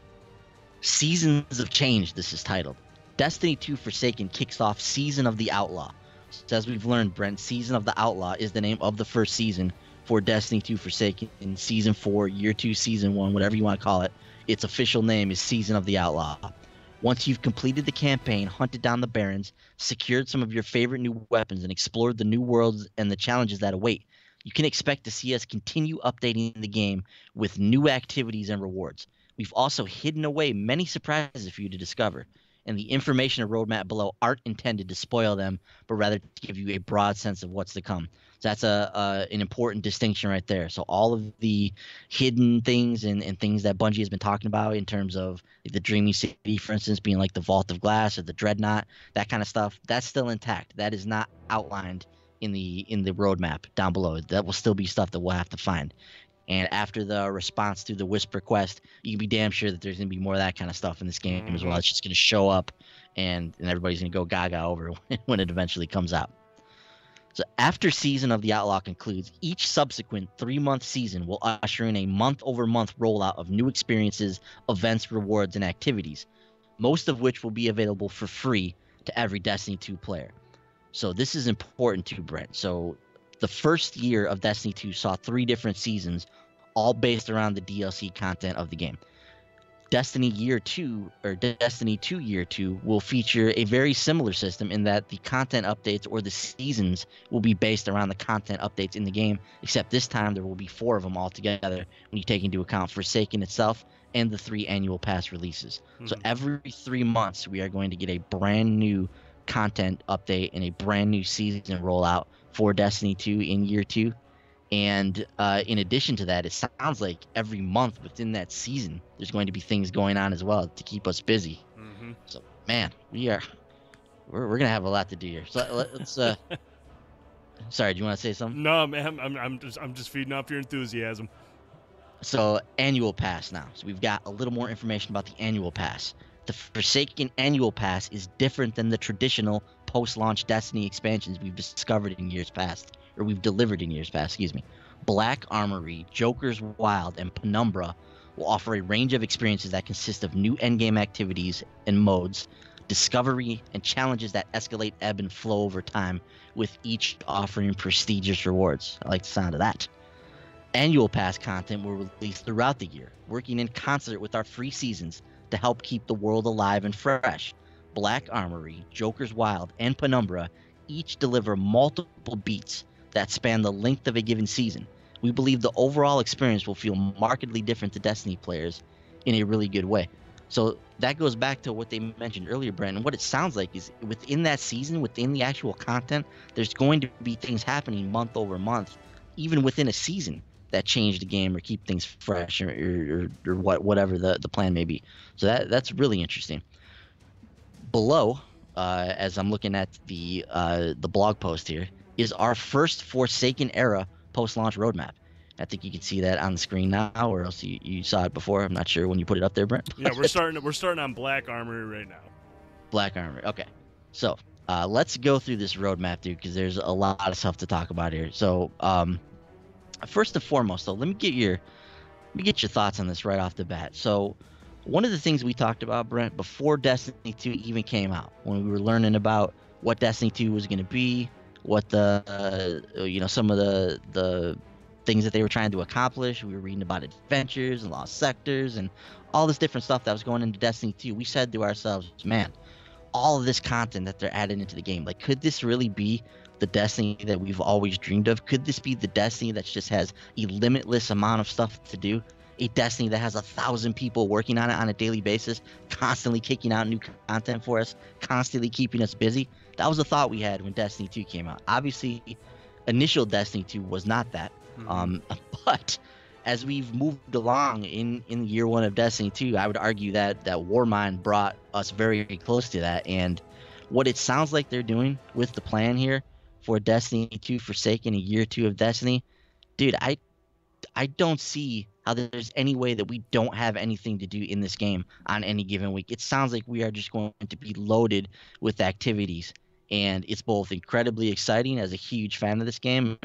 Seasons of Change, this is titled. Destiny 2 Forsaken kicks off Season of the Outlaw. So as we've learned, Brent, Season of the Outlaw is the name of the first season for Destiny 2 Forsaken in Season 4, Year 2, Season 1, whatever you want to call it. Its official name is Season of the Outlaw. Once you've completed the campaign, hunted down the Barons, secured some of your favorite new weapons, and explored the new worlds and the challenges that await, you can expect to see us continue updating the game with new activities and rewards. We've also hidden away many surprises for you to discover, and the information and roadmap below aren't intended to spoil them, but rather to give you a broad sense of what's to come. So that's an important distinction right there. So all of the hidden things and things that Bungie has been talking about in terms of the Dreaming City, for instance, being like the Vault of Glass or the Dreadnought, that kind of stuff, that's still intact. That is not outlined in the roadmap down below. That will still be stuff that we'll have to find. And after the response to the Whisper quest, you can be damn sure that there's going to be more of that kind of stuff in this game as well. It's just going to show up, and everybody's going to go gaga over it when it eventually comes out. So after Season of the Outlaw concludes, each subsequent 3-month season will usher in a month-over-month rollout of new experiences, events, rewards, and activities, most of which will be available for free to every Destiny 2 player. So this is important too, Brent. So the first year of Destiny 2 saw 3 different seasons, all based around the DLC content of the game. Destiny Year 2, or Destiny 2 Year 2, will feature a very similar system in that the content updates or the seasons will be based around the content updates in the game, except this time there will be 4 of them altogether when you take into account Forsaken itself and the 3 annual pass releases. So every 3 months we are going to get a brand new content update and a brand new season rollout for Destiny 2 in Year 2. And in addition to that, it sounds like every month within that season, there's going to be things going on as well to keep us busy. Mm-hmm. So, man, we're going to have a lot to do here. So let's. Sorry, do you want to say something? No, man, I'm just feeding off your enthusiasm. So, annual pass now. So we've got a little more information about the annual pass. The Forsaken annual pass is different than the traditional post-launch Destiny expansions we've discovered in years past. Or we've delivered in years past, Black Armory, Joker's Wild, and Penumbra will offer a range of experiences that consist of new endgame activities and modes, discovery, and challenges that escalate, ebb, and flow over time, with each offering prestigious rewards. I like the sound of that. Annual Pass content will release throughout the year, working in concert with our free seasons to help keep the world alive and fresh. Black Armory, Joker's Wild, and Penumbra each deliver multiple beats that span the length of a given season. We believe the overall experience will feel markedly different to Destiny players in a really good way. So that goes back to what they mentioned earlier, Brandon. What it sounds like is within that season, within the actual content, there's going to be things happening month over month, even within a season, that change the game or keep things fresh or whatever the plan may be. So that's really interesting. Below, as I'm looking at the blog post here, is our first Forsaken era post-launch roadmap. I think you can see that on the screen now, or else you saw it before. I'm not sure when you put it up there, Brent. Yeah, we're starting on Black Armory right now. Black Armory. Okay. So let's go through this roadmap, dude, because there's a lot of stuff to talk about here. So first and foremost, though, let me get your thoughts on this right off the bat. So one of the things we talked about, Brent, before Destiny 2 even came out, when we were learning about what Destiny 2 was going to be, what the some of the things that they were trying to accomplish. We were reading about adventures and lost sectors and all this different stuff that was going into Destiny 2. We said to ourselves, man, all of this content that they're adding into the game, like, could this really be the Destiny that we've always dreamed of? Could this be the Destiny that just has a limitless amount of stuff to do? A Destiny that has 1,000 people working on it on a daily basis, constantly kicking out new content for us, constantly keeping us busy. That was the thought we had when Destiny 2 came out. Obviously, initial Destiny 2 was not that. But as we've moved along in year one of Destiny 2, I would argue that Warmind brought us very close to that. And what it sounds like they're doing with the plan here for Destiny 2 Forsaken, a year 2 of Destiny, dude, I don't see how there's any way that we don't have anything to do in this game on any given week. It sounds like we are just going to be loaded with activities, and it's both incredibly exciting as a huge fan of this game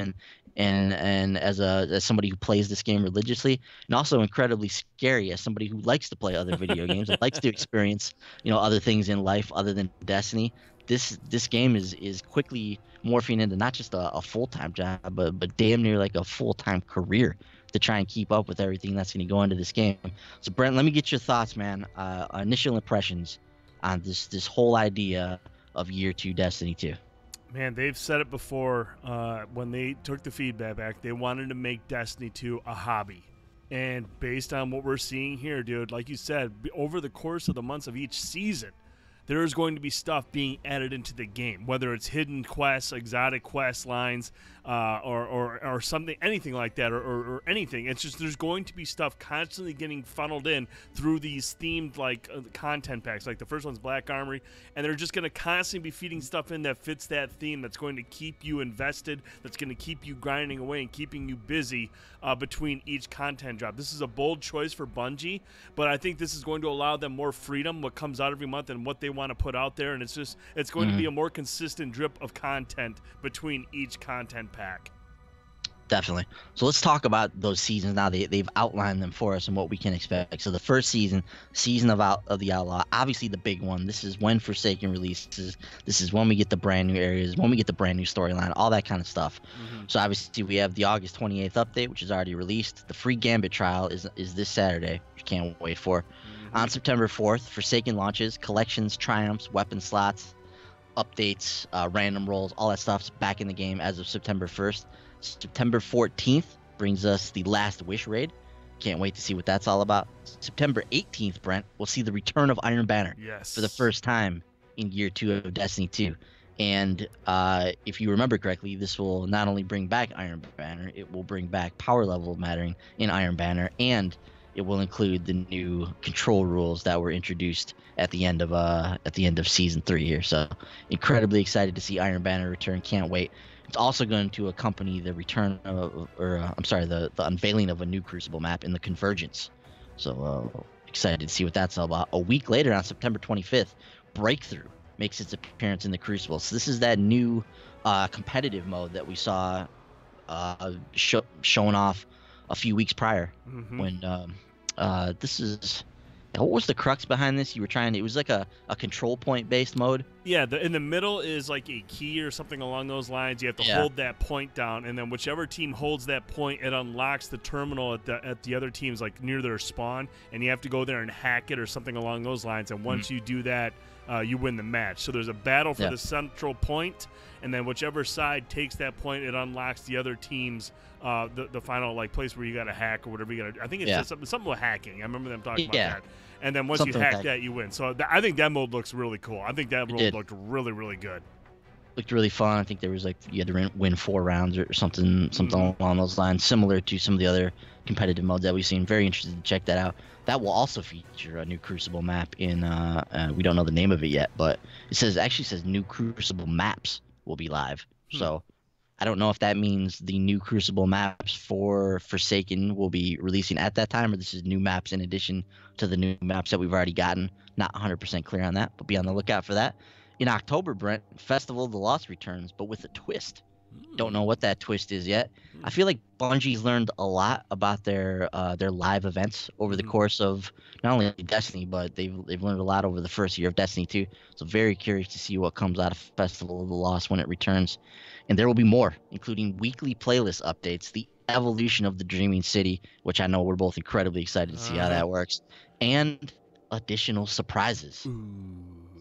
and as somebody who plays this game religiously, and also incredibly scary as somebody who likes to play other video games and likes to experience, other things in life other than Destiny. This game is quickly morphing into not just a full-time job, but damn near like a full-time career to try and keep up with everything that's going to go into this game. So Brent, let me get your thoughts, man. Initial impressions on this whole idea of year 2 Destiny 2. Man, they've said it before when they took the feedback back. They wanted to make Destiny 2 a hobby. And based on what we're seeing here, dude, like you said, over the course of the months of each season, there is going to be stuff being added into the game, whether it's hidden quests, exotic quest lines, or something, anything like that, or anything. It's just there's going to be stuff constantly getting funneled in through these themed content packs. Like the first one's Black Armory, and they're just going to constantly be feeding stuff in that fits that theme. That's going to keep you invested. That's going to keep you grinding away and keeping you busy between each content drop. This is a bold choice for Bungie, but I think this is going to allow them more freedom. What comes out every month and what they want to put out there, and it's going to be a more consistent drip of content between each content pack. Definitely. So let's talk about those seasons now. They've outlined them for us and what we can expect. So the first season of the Outlaw, obviously the big one. This is when Forsaken releases. This is when we get the brand new areas, when we get the brand new storyline, all that kind of stuff. So obviously we have the August 28th update, which is already released. The free Gambit trial is this Saturday, which can't wait for. On September 4th, Forsaken launches, collections, triumphs, weapon slots, updates, random rolls, all that stuff's back in the game as of September 1st. September 14th brings us the Last Wish raid. Can't wait to see what that's all about. September 18th, Brent, we'll see the return of Iron Banner for the first time in year 2 of Destiny 2. And if you remember correctly, this will not only bring back Iron Banner, it will bring back power level mattering in Iron Banner, and it will include the new control rules that were introduced at the end of season 3 here. So incredibly excited to see Iron Banner return. Can't wait. It's also going to accompany the return of, the unveiling of a new Crucible map in the Convergence. So excited to see what that's all about. A week later, on September 25th, Breakthrough makes its appearance in the Crucible. So this is that new competitive mode that we saw showing off a few weeks prior when this is. What was the crux behind this? It was like a control point based mode. Yeah, in the middle is like a key or something along those lines. You have to hold that point down, and then whichever team holds that point, it unlocks the terminal at the other team's like near their spawn, and you have to go there and hack it or something along those lines. And once you do that, you win the match. So there's a battle for the central point, and then whichever side takes that point, it unlocks the other team's the final place where you got to hack or whatever you got to. I think it's just something with hacking. I remember them talking about that. And then once you hack that, you win. So I think that mode looks really cool. I think that mode looked really, really good. Looked really fun. I think there was you had to win 4 rounds or something along those lines, similar to some of the other competitive modes that we've seen. Very interested to check that out. That will also feature a new Crucible map in. We don't know the name of it yet, but it actually says new Crucible maps will be live. So I don't know if that means the new Crucible maps for Forsaken will be releasing at that time, or this is new maps in addition to the new maps that we've already gotten. Not 100% clear on that, but be on the lookout for that. In October, Brent, Festival of the Lost returns, but with a twist. Don't know what that twist is yet. I feel like Bungie's learned a lot about their live events over the course of not only Destiny, but they've learned a lot over the first year of Destiny 2. So very curious to see what comes out of Festival of the Lost when it returns. And there will be more, including weekly playlist updates, the evolution of the Dreaming City, which I know we're both incredibly excited to see how that works, and additional surprises.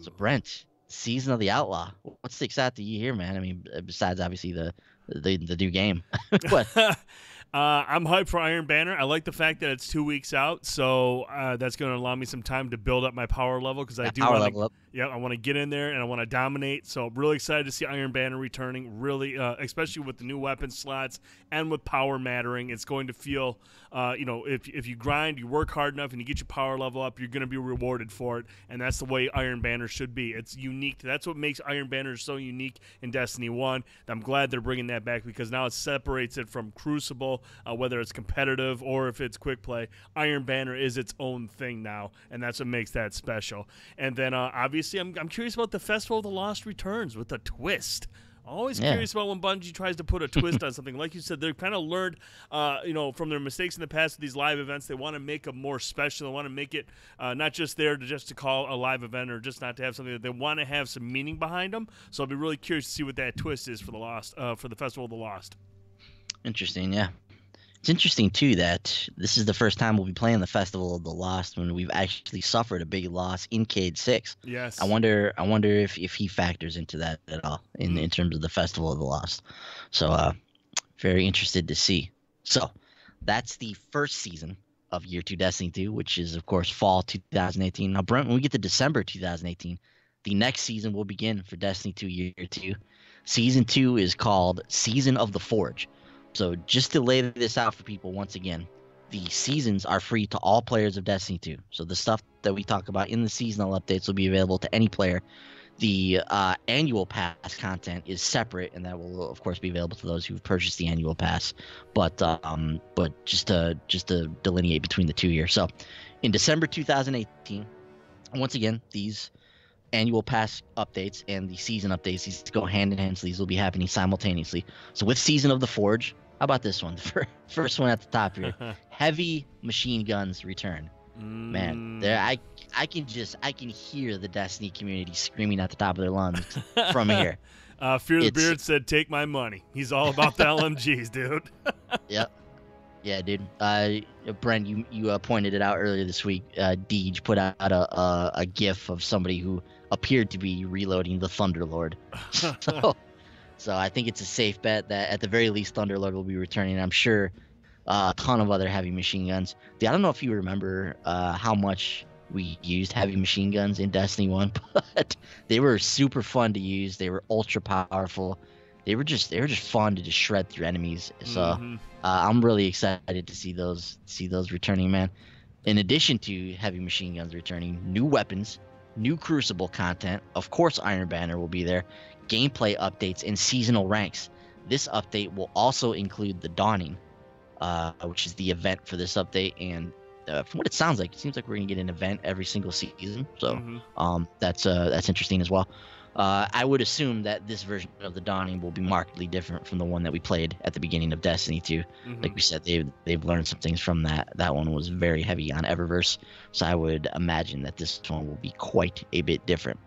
So Brent, Season of the Outlaw. What's the exciting you here, man? I mean, besides obviously the new game. What? I'm hyped for Iron Banner. I like the fact that it's 2 weeks out, so that's going to allow me some time to build up my power level because I do want to. Yeah, I want to get in there and I want to dominate. So I'm really excited to see Iron Banner returning. Really, especially with the new weapon slots and with power mattering, it's going to feel, if you grind, you work hard enough, and you get your power level up, you're going to be rewarded for it. And that's the way Iron Banner should be. It's unique. That's what makes Iron Banner so unique in Destiny 1. I'm glad they're bringing that back because now it separates it from Crucible, whether it's competitive or if it's quick play. Iron Banner is its own thing now, and that's what makes that special. And then obviously, I'm curious about the Festival of the Lost Returns with a twist. Always curious about when Bungie tries to put a twist on something. Like you said, they've kind of learned, from their mistakes in the past with these live events. They want to make them more special. They want to make it not just there to call a live event or just not to have something. They want to have some meaning behind them. So I'll be really curious to see what that twist is for the Festival of the Lost. Interesting, yeah. It's interesting, too, that this is the first time we'll be playing the Festival of the Lost when we've actually suffered a big loss in Cade 6. Yes. I wonder if he factors into that at all in terms of the Festival of the Lost. So, very interested to see. So, that's the first season of Year 2 Destiny 2, which is, of course, fall 2018. Now, Brent, when we get to December 2018, the next season will begin for Destiny 2 Year 2. Season 2 is called Season of the Forge. So just to lay this out for people once again, the seasons are free to all players of Destiny 2. So the stuff that we talk about in the seasonal updates will be available to any player. The annual pass content is separate, and that will of course be available to those who've purchased the annual pass. But just to delineate between the two here. So in December 2018, once again, these annual pass updates and the season updates, these go hand in hand, so these will be happening simultaneously. So with Season of the Forge, how about this one? First one at the top here. Heavy machine guns return. Man, there I can hear the Destiny community screaming at the top of their lungs from here. Fear the Beard said, "Take my money." He's all about the LMGs, dude. Yep. Yeah, dude. Brent, you pointed it out earlier this week. Deej put out a GIF of somebody who appeared to be reloading the Thunderlord. So I think it's a safe bet that at the very least Thunderlord will be returning. I'm sure a ton of other heavy machine guns. I don't know if you remember how much we used heavy machine guns in Destiny 1, but they were super fun to use. They were ultra powerful. They were just fun to just shred through enemies. So I'm really excited to see those returning, man. In addition to heavy machine guns returning, new weapons, new Crucible content. Of course, Iron Banner will be there. Gameplay updates and seasonal ranks. This update will also include the Dawning, which is the event for this update. And from what it sounds like, it seems like we're gonna get an event every single season. So that's interesting as well. I would assume that this version of the Dawning will be markedly different from the one that we played at the beginning of Destiny 2. Like we said, they've learned some things from that. That one was very heavy on Eververse, so I would imagine that this one will be quite a bit different.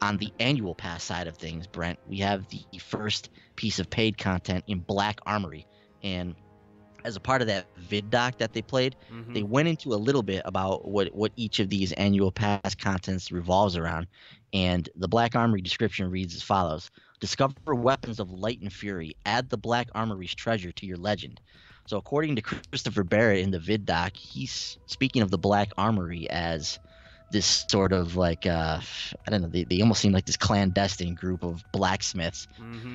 On the annual pass side of things, Brent, we have the first piece of paid content in Black Armory, and as a part of that vid doc that they played, they went into a little bit about what each of these annual pass contents revolves around. And the Black Armory description reads as follows: discover weapons of light and fury. Add the Black Armory's treasure to your legend. So according to Christopher Barrett in the vid doc, he's speaking of the Black Armory as this sort of like I don't know, they almost seem like this clandestine group of blacksmiths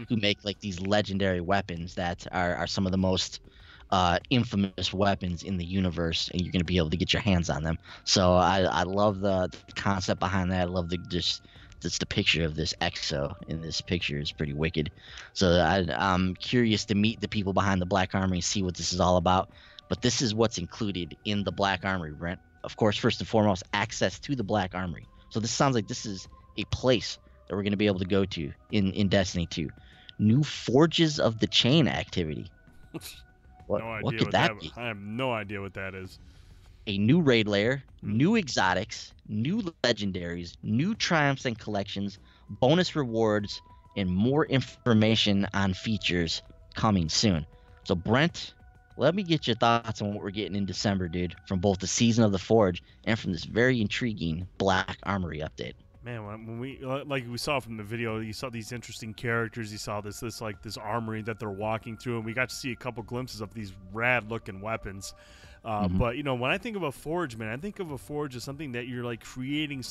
who make like these legendary weapons that are some of the most infamous weapons in the universe, and you're going to be able to get your hands on them. So I love the concept behind that. I love just the picture of this Exo in this picture is pretty wicked. So I'm curious to meet the people behind the Black Armory and see what this is all about. But this is what's included in the Black Armory, Brent. Of course, first and foremost, access to the Black Armory. So this sounds like this is a place that we're going to be able to go to in Destiny 2. New Forges of the Chain activity. What could that be? I have no idea what that is. A new raid layer, new exotics, new legendaries, new triumphs and collections, bonus rewards, and more information on features coming soon. So Brent, let me get your thoughts on what we're getting in December, dude, from both the Season of the Forge and from this very intriguing Black Armory update. Man, when we like we saw from the video, you saw these interesting characters. You saw this armory that they're walking through, and we got to see a couple glimpses of these rad looking weapons. But you know, when I think of a forge, man, I think of a forge as something that you're like creating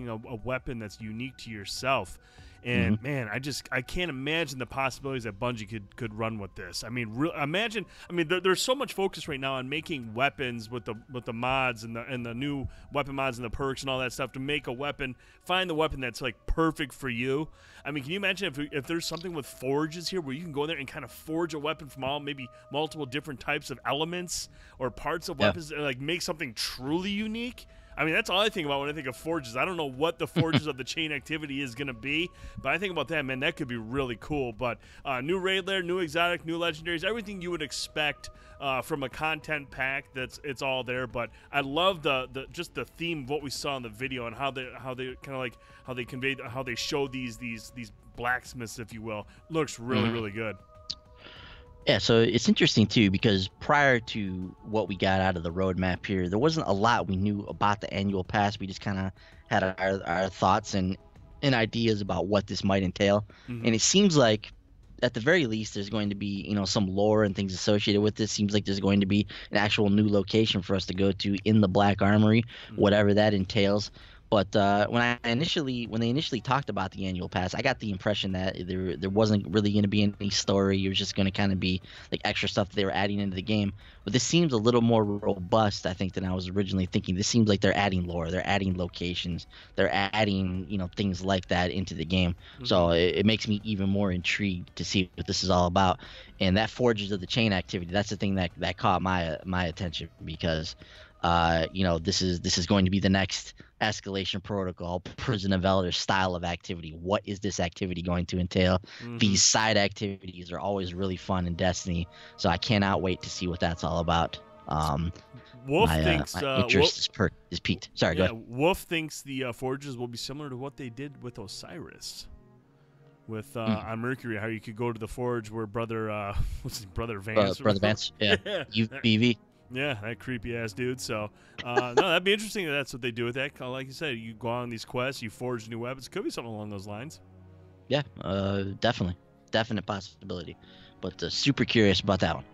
a weapon that's unique to yourself. And man, I can't imagine the possibilities that Bungie could run with this. I mean, imagine. I mean, there's so much focus right now on making weapons with the mods and the new weapon mods and the perks and all that stuff to make a weapon. Find the weapon that's like perfect for you. I mean, can you imagine if there's something with forges here where you can go in there and kind of forge a weapon from maybe multiple different types of elements or parts of weapons and like make something truly unique? I mean, that's all I think about when I think of forges. I don't know what the forges of the chain activity is going to be, but I think about that, man, that could be really cool. But new raid lair, new exotic, new legendaries, everything you would expect from a content pack. It's all there. But I love just the theme of what we saw in the video and how they kind of like how they conveyed, how they show these blacksmiths, if you will. Looks really really good. Yeah, so it's interesting too because prior to what we got out of the roadmap here, there wasn't a lot we knew about the annual pass. We just kind of had our thoughts and ideas about what this might entail, and it seems like at the very least there's going to be some lore and things associated with this. Seems like there's going to be an actual new location for us to go to in the Black Armory, whatever that entails. But when they initially talked about the annual pass, I got the impression that there wasn't really going to be any story. It was just going to kind of be like extra stuff that they were adding into the game. But this seems a little more robust, I think, than I was originally thinking. This seems like they're adding lore, they're adding locations, they're adding things like that into the game. So it makes me even more intrigued to see what this is all about. And that Forges of the Chain activity, that's the thing that caught my attention because this is going to be the next escalation protocol, Prison of Elders style of activity. What is this activity going to entail? These side activities are always really fun in Destiny, so I cannot wait to see what that's all about. Wolf thinks my interest is peaked. Sorry, go ahead. Wolf thinks the Forges will be similar to what they did with Osiris. With on Mercury, how you could go to the Forge where Brother Vance. Brother Vance, yeah. UBV. Yeah, that creepy ass dude. So, no, that'd be interesting if that's what they do with that. Like you said, you go on these quests, you forge new weapons. Could be something along those lines. Yeah, definite possibility. But super curious about that one.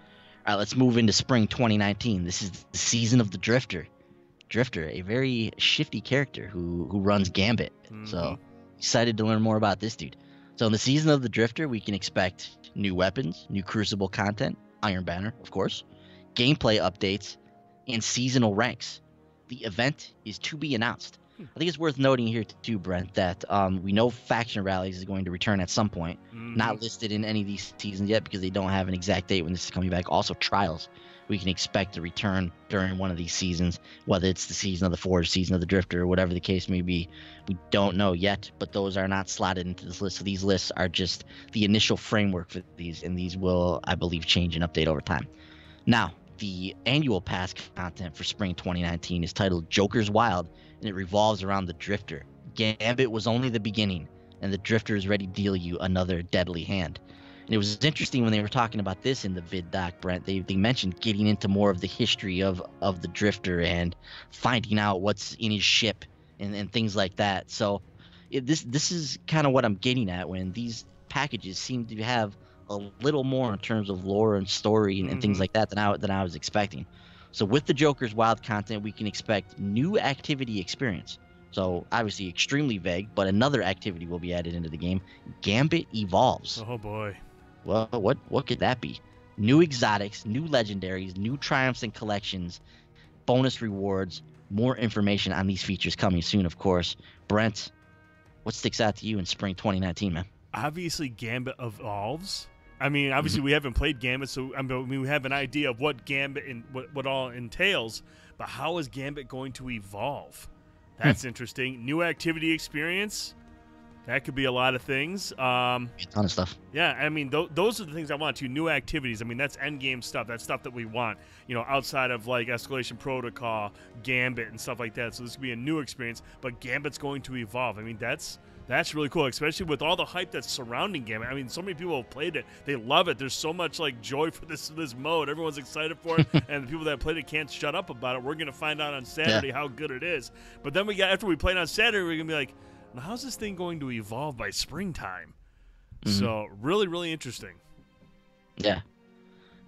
All right, let's move into spring 2019. This is the season of the Drifter. Drifter, a very shifty character who runs Gambit. So excited to learn more about this dude. So in the season of the Drifter, we can expect new weapons, new Crucible content, Iron Banner, of course, gameplay updates, and seasonal ranks. The event is to be announced. I think it's worth noting here too, Brent, that we know Faction Rallies is going to return at some point. Not listed in any of these seasons yet because they don't have an exact date when this is coming back. Also, Trials, we can expect to return during one of these seasons, whether it's the season of the Forge, season of the Drifter, or whatever the case may be. We don't know yet, but those are not slotted into this list. So these lists are just the initial framework for these, and these will, I believe, change and update over time. Now, the annual pass content for spring 2019 is titled Joker's Wild, and it revolves around the Drifter. Gambit was only the beginning, and the Drifter is ready to deal you another deadly hand. And it was interesting when they were talking about this in the vid doc, Brent. They mentioned getting into more of the history of the Drifter and finding out what's in his ship and things like that. So this is kind of what I'm getting at when these packages seem to have a little more in terms of lore and story and things like that than I was expecting. So with the Joker's Wild content, we can expect new activity experience. So obviously extremely vague, but another activity will be added into the game. Gambit Evolves. Oh boy. Well, what could that be? New exotics, new legendaries, new triumphs and collections, bonus rewards, more information on these features coming soon, of course. Brent, what sticks out to you in spring 2019, man? Obviously, Gambit evolves. I mean, obviously, we haven't played Gambit, so I mean, we have an idea of what Gambit and what all entails, but how is Gambit going to evolve? That's interesting. New activity experience. That could be a lot of things. A ton of stuff. Yeah, I mean, those are the things I want too. New activities. I mean, that's end game stuff. That's stuff that we want. Outside of like Escalation Protocol, Gambit, and stuff like that. So this could be a new experience, but Gambit's going to evolve. I mean, that's That's really cool, especially with all the hype that's surrounding Gambit. I mean, so many people have played it. They love it. There's so much like joy for this mode. Everyone's excited for it, and the people that played it can't shut up about it. We're going to find out on Saturday how good it is. But then after we play it on Saturday, we're going to be like, well, how's this thing going to evolve by springtime? So really, really interesting. Yeah,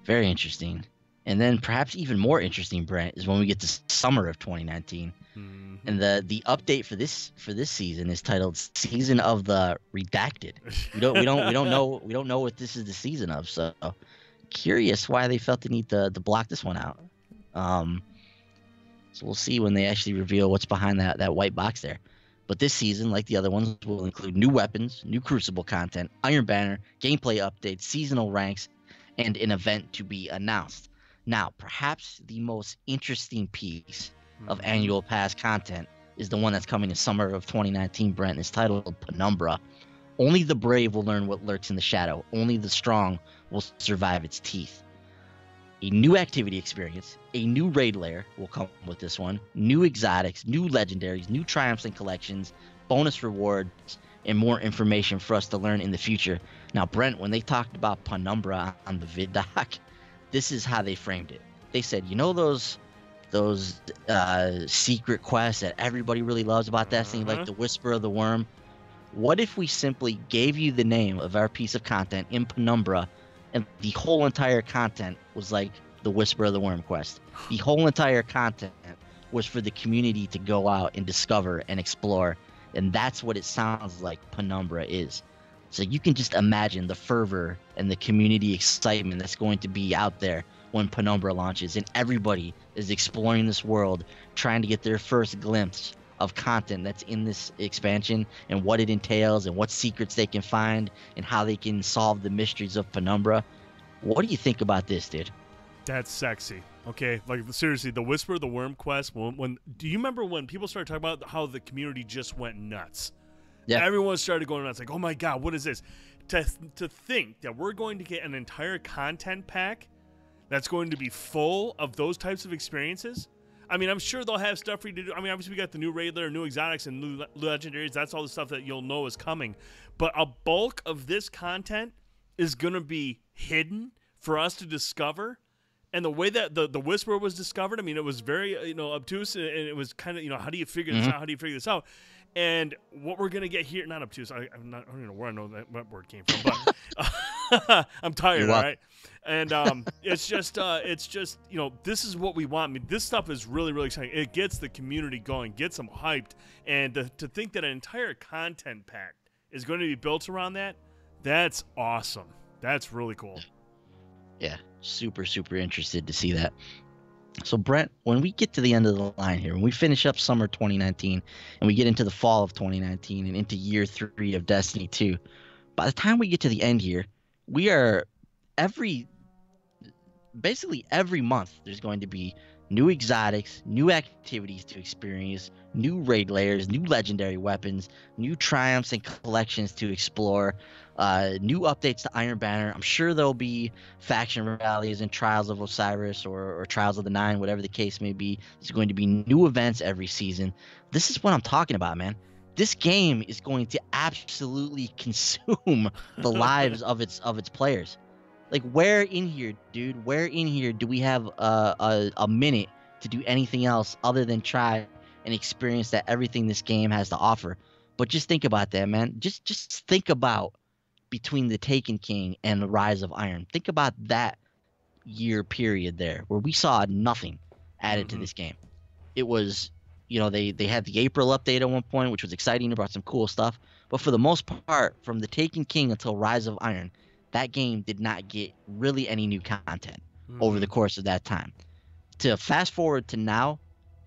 very interesting. And then perhaps even more interesting, Brent, is when we get to summer of 2019. And the update for this season is titled "Season of the Redacted." We don't know what this is the season of. So curious why they felt the need to block this one out. So we'll see when they actually reveal what's behind that white box there. But this season, like the other ones, will include new weapons, new Crucible content, Iron Banner, gameplay updates, seasonal ranks, and an event to be announced. Now, perhaps the most interesting piece of annual pass content is the one that's coming in summer of 2019, Brent, and it's titled Penumbra. Only the brave will learn what lurks in the shadow. Only the strong will survive its teeth. A new activity experience, a new raid lair will come with this one, new exotics, new legendaries, new triumphs and collections, bonus rewards, and more information for us to learn in the future. Now, Brent, when they talked about Penumbra on the vid doc, this is how they framed it. They said, you know those secret quests that everybody really loves about Destiny, like the Whisper of the Worm? What if we simply gave you the name of our piece of content in Penumbra, and the whole entire content was like the Whisper of the Worm quest? The whole entire content was for the community to go out and discover and explore, and that's what it sounds like Penumbra is. So you can just imagine the fervor and the community excitement that's going to be out there when Penumbra launches, and everybody is exploring this world, trying to get their first glimpse of content that's in this expansion and what it entails and what secrets they can find and how they can solve the mysteries of Penumbra. What do you think about this, dude? That's sexy. Okay, like seriously, the Whisper of the Worm quest. When do you remember when people started talking about how the community just went nuts? Yeah, everyone started going nuts, like, oh my god, what is this? To think that we're going to get an entire content pack that's going to be full of those types of experiences. I mean, I'm sure they'll have stuff for you to do. I mean, obviously we got the new raid lair, new exotics, and new legendaries. That's all the stuff that you'll know is coming. But a bulk of this content is going to be hidden for us to discover. And the way that the Whisper was discovered, I mean, it was very, obtuse, and it was kind of, how do you figure this out? How do you figure this out? And what we're going to get here, not obtuse, I don't know where I know that word came from, but I'm tired, all right? And it's just, this is what we want. I mean, this stuff is really, really exciting. It gets the community going, gets them hyped. And to think that an entire content pack is going to be built around that, that's awesome. That's really cool. Yeah, super, super interested to see that. So, Brent, when we get to the end of the line here, when we finish up summer 2019 and we get into the fall of 2019 and into year 3 of Destiny 2, by the time we get to the end here, we are basically every month there's going to be new exotics, new activities to experience, new raid layers, new legendary weapons, new triumphs and collections to explore, new updates to Iron Banner. I'm sure there'll be faction rallies and Trials of Osiris or Trials of the Nine, whatever the case may be. There's going to be new events every season. This is what I'm talking about, man. This game is going to absolutely consume the lives of its players. Like, where in here, dude? Where in here do we have a minute to do anything else other than try and experience that everything this game has to offer? But just think about that, man. Just think about between the Taken King and the Rise of Iron. Think about that year period there where we saw nothing added to this game. It was, they had the April update at one point, which was exciting. It brought some cool stuff. But for the most part, from the Taken King until Rise of Iron, that game did not get really any new content over the course of that time. To fast forward to now,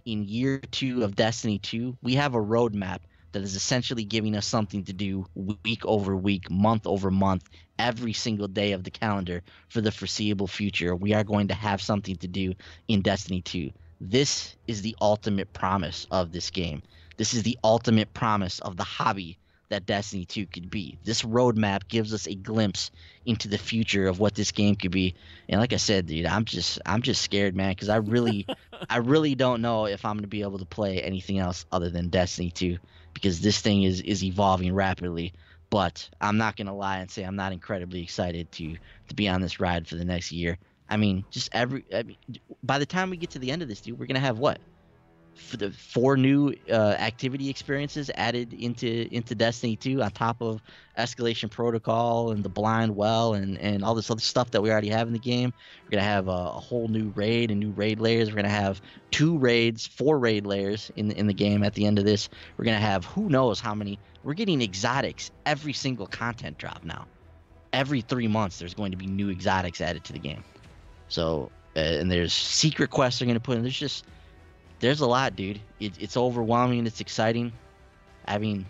in year 2 of Destiny 2, we have a roadmap that is essentially giving us something to do week over week, month over month, every single day of the calendar for the foreseeable future. We are going to have something to do in Destiny 2. This is the ultimate promise of this game. This is the ultimate promise of the hobby that Destiny 2 could be. This roadmap gives us a glimpse into the future of what this game could be. And like I said, dude, I'm just scared, man, because I really don't know if I'm going to be able to play anything else other than Destiny 2. because this thing is evolving rapidly. But I'm not gonna lie and say I'm not incredibly excited to be on this ride for the next year. I mean, by the time we get to the end of this, dude, we're gonna have what? For the 4 new activity experiences added into Destiny 2 on top of Escalation Protocol and the Blind Well and all this other stuff that we already have in the game. We're gonna have a whole new raid and new raid layers. We're gonna have 4 raid layers in the game at the end of this. We're gonna have who knows how many. We're getting exotics every single content drop now. Every 3 months there's going to be new exotics added to the game. So and there's secret quests they're gonna put in. There's a lot, dude. It's overwhelming and it's exciting. I mean,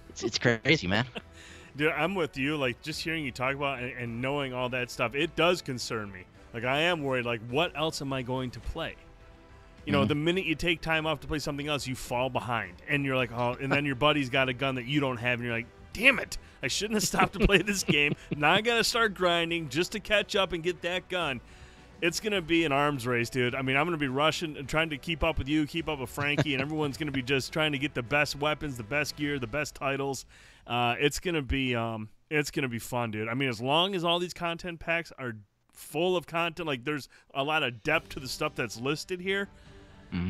it's crazy, man. Dude, I'm with you. Like, just hearing you talk about and knowing all that stuff, it does concern me. Like, I am worried, like, what else am I going to play? You know, the minute you take time off to play something else, you fall behind. And you're like, oh, and then your buddy's got a gun that you don't have, and you're like, damn it, I shouldn't have stopped to play this game. Now I got to start grinding just to catch up and get that gun. It's going to be an arms race, dude. I mean, I'm going to be rushing and trying to keep up with you, keep up with Frankie, and everyone's going to be just trying to get the best weapons, the best gear, the best titles. It's going to be fun, dude. I mean, as long as all these content packs are full of content, like there's a lot of depth to the stuff that's listed here,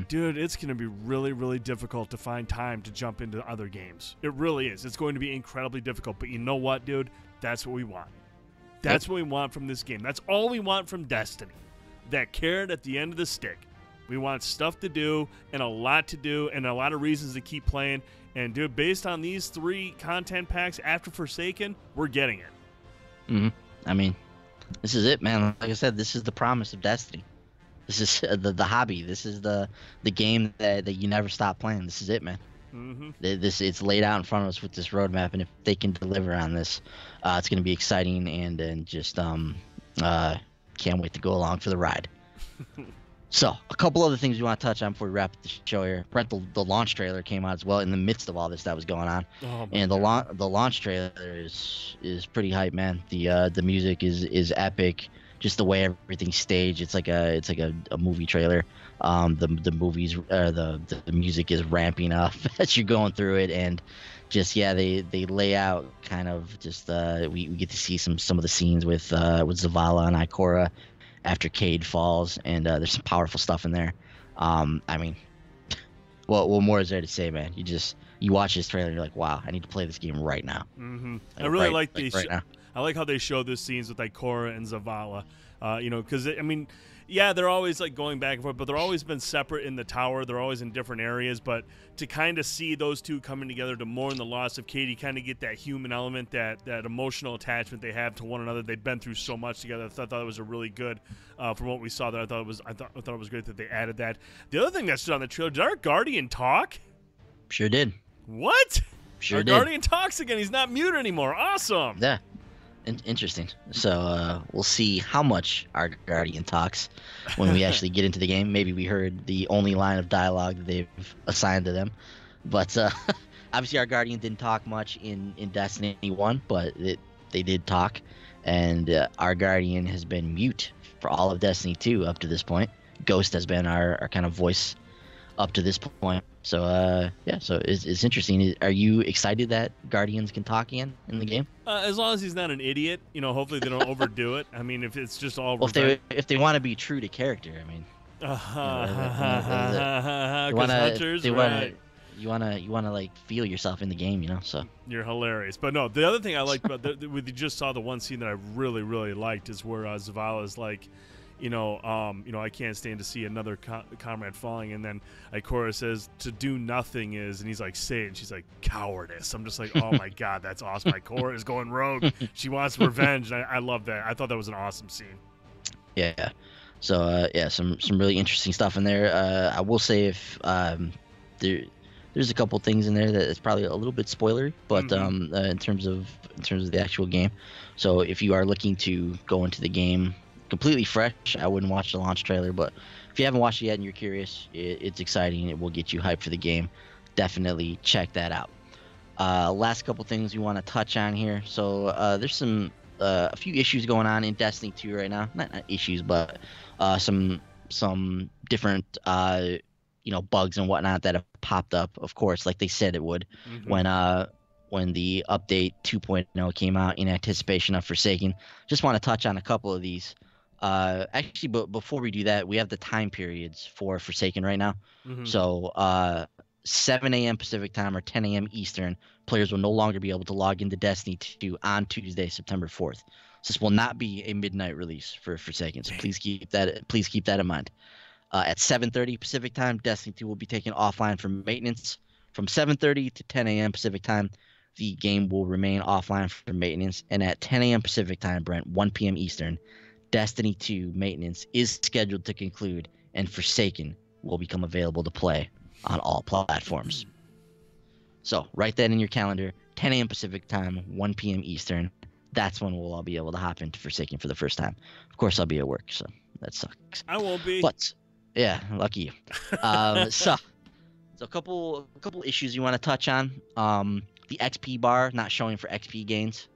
dude, it's going to be really, really difficult to find time to jump into other games. It really is. It's going to be incredibly difficult. But you know what, dude? That's what we want. That's what we want from this game. That's all we want from Destiny. That carrot at the end of the stick. We want stuff to do and a lot to do and a lot of reasons to keep playing. And, dude, based on these 3 content packs after Forsaken, we're getting it. I mean, this is it, man. Like I said, this is the promise of Destiny. This is the hobby. This is the game that you never stop playing. This is it, man. It's laid out in front of us with this roadmap, and if they can deliver on this, it's going to be exciting and just can't wait to go along for the ride. So a couple other things we want to touch on before we wrap up the show here. Brent, the launch trailer came out as well in the midst of all this that was going on, and the launch trailer is pretty hype, man. The music is epic. Just the way everything's staged, it's like a movie trailer. The music is ramping up as you're going through it, and just they lay out kind of just we get to see some of the scenes with Zavala and Ikora after Cade falls, and there's some powerful stuff in there. I mean, what more is there to say, man? You watch this trailer and you're like, wow, I need to play this game right now. I really like these. Right now. I like how they show the scenes with Ikora and Zavala, because I mean, yeah, they're always like going back and forth, but they're always been separate in the tower. They're always in different areas, but to kind of see those two coming together to mourn the loss of Katie, kind of get that human element, that emotional attachment they have to one another. They've been through so much together. I thought it was a really good, from what we saw there. I thought it was great that they added that. The other thing that stood on the trailer, did our Guardian talk? Sure did. What? Sure did. Guardian talks again. He's not muted anymore. Awesome. Yeah. Interesting. So we'll see how much our Guardian talks when we actually get into the game. Maybe we heard the only line of dialogue that they've assigned to them. But obviously our Guardian didn't talk much in Destiny 1, but they did talk. And our Guardian has been mute for all of Destiny 2 up to this point. Ghost has been our kind of voice up to this point. So so it's interesting. Are you excited that Guardians can talk again in the game? As long as he's not an idiot, hopefully they don't overdo it. I mean, if it's just all if they want to be true to character, I mean, you want to like feel yourself in the game, So you're hilarious. But no, the other thing I liked about we just saw the one scene that I really really liked is where Zavala is like, I can't stand to see another comrade falling. And then Ikora says, to do nothing is, and he's like, say it. And she's like, cowardice. I'm just like, oh my God, that's awesome. Ikora is going rogue. She wants revenge. And I love that. I thought that was an awesome scene. Yeah. So, some really interesting stuff in there. I will say if there's a couple things in there that is probably a little bit spoilery, but in terms of the actual game. So if you are looking to go into the game completely fresh, I wouldn't watch the launch trailer, but if you haven't watched it yet and you're curious, it's exciting. It will get you hyped for the game. Definitely check that out. Last couple things we want to touch on here. So there's a few issues going on in Destiny 2 right now. Not issues, but some different bugs and whatnot that have popped up, of course, like they said it would, Mm-hmm. when the update 2.0 came out in anticipation of Forsaken. Just want to touch on a couple of these. Actually, but before we do that, we have the time periods for Forsaken right now. Mm-hmm. So 7 a.m. Pacific time or 10 a.m. Eastern, players will no longer be able to log into Destiny 2 on Tuesday, September 4th. So this will not be a midnight release for Forsaken. So please keep that in mind. At 7:30 Pacific time, Destiny 2 will be taken offline for maintenance. From 7:30 to 10 a.m. Pacific time, the game will remain offline for maintenance. And at 10 a.m. Pacific time, Brent, 1 p.m. Eastern, Destiny 2 maintenance is scheduled to conclude, and Forsaken will become available to play on all platforms. So write that in your calendar, 10 a.m. Pacific time, 1 p.m. Eastern. That's when we'll all be able to hop into Forsaken for the first time. Of course, I'll be at work, so that sucks. I won't be. But yeah, lucky you. So a couple issues you want to touch on. The XP bar not showing for XP gains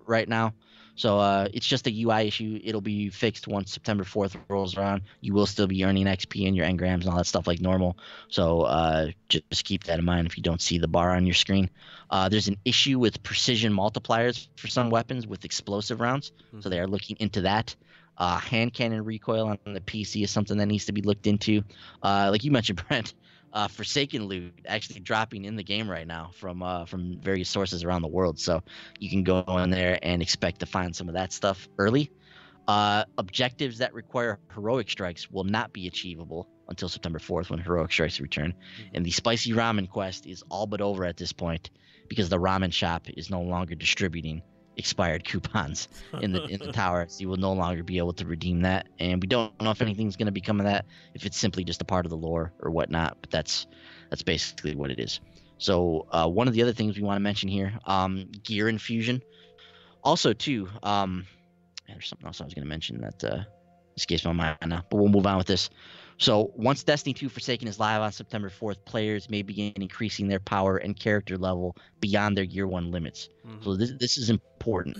right now. So it's just a UI issue. It'll be fixed once September 4th rolls around. You will still be earning XP and your engrams and all that stuff like normal. So just keep that in mind if you don't see the bar on your screen. There's an issue with precision multipliers for some weapons with explosive rounds. So they are looking into that. Hand cannon recoil on the PC is something that needs to be looked into. Like you mentioned, Brent, Forsaken loot actually dropping in the game right now from various sources around the world. So you can go in there and expect to find some of that stuff early. Objectives that require heroic strikes will not be achievable until September 4th when heroic strikes return. And the spicy ramen quest is all but over at this point because the ramen shop is no longer distributing expired coupons in the tower, so you will no longer be able to redeem that. And we don't know if anything's going to become of that, if it's simply just a part of the lore or whatnot. But that's basically what it is. So one of the other things we want to mention here, gear infusion. Also, too, there's something else I was going to mention that escapes my mind now, but we'll move on with this. So once Destiny 2 Forsaken is live on September 4th, players may begin increasing their power and character level beyond their Year 1 limits. So this is important.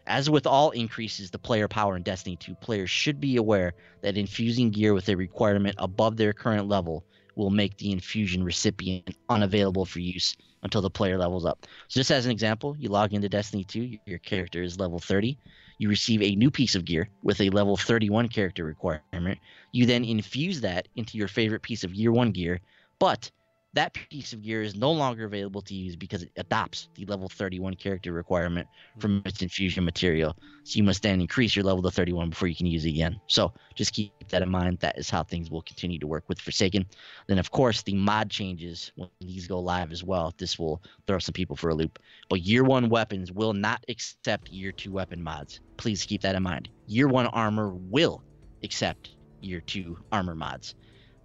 As with all increases to player power in Destiny 2, players should be aware that infusing gear with a requirement above their current level will make the infusion recipient unavailable for use until the player levels up. So just as an example, you log into Destiny 2, your character is level 30. You receive a new piece of gear with a level 31 character requirement. You then infuse that into your favorite piece of Year 1 gear, but that piece of gear is no longer available to use because it adopts the level 31 character requirement from its infusion material. So you must then increase your level to 31 before you can use it again. So just keep that in mind. That is how things will continue to work with Forsaken. Then, of course, the mod changes when these go live as well. This will throw some people for a loop. But Year 1 weapons will not accept Year 2 weapon mods. Please keep that in mind. Year 1 armor will accept Year 2 armor mods.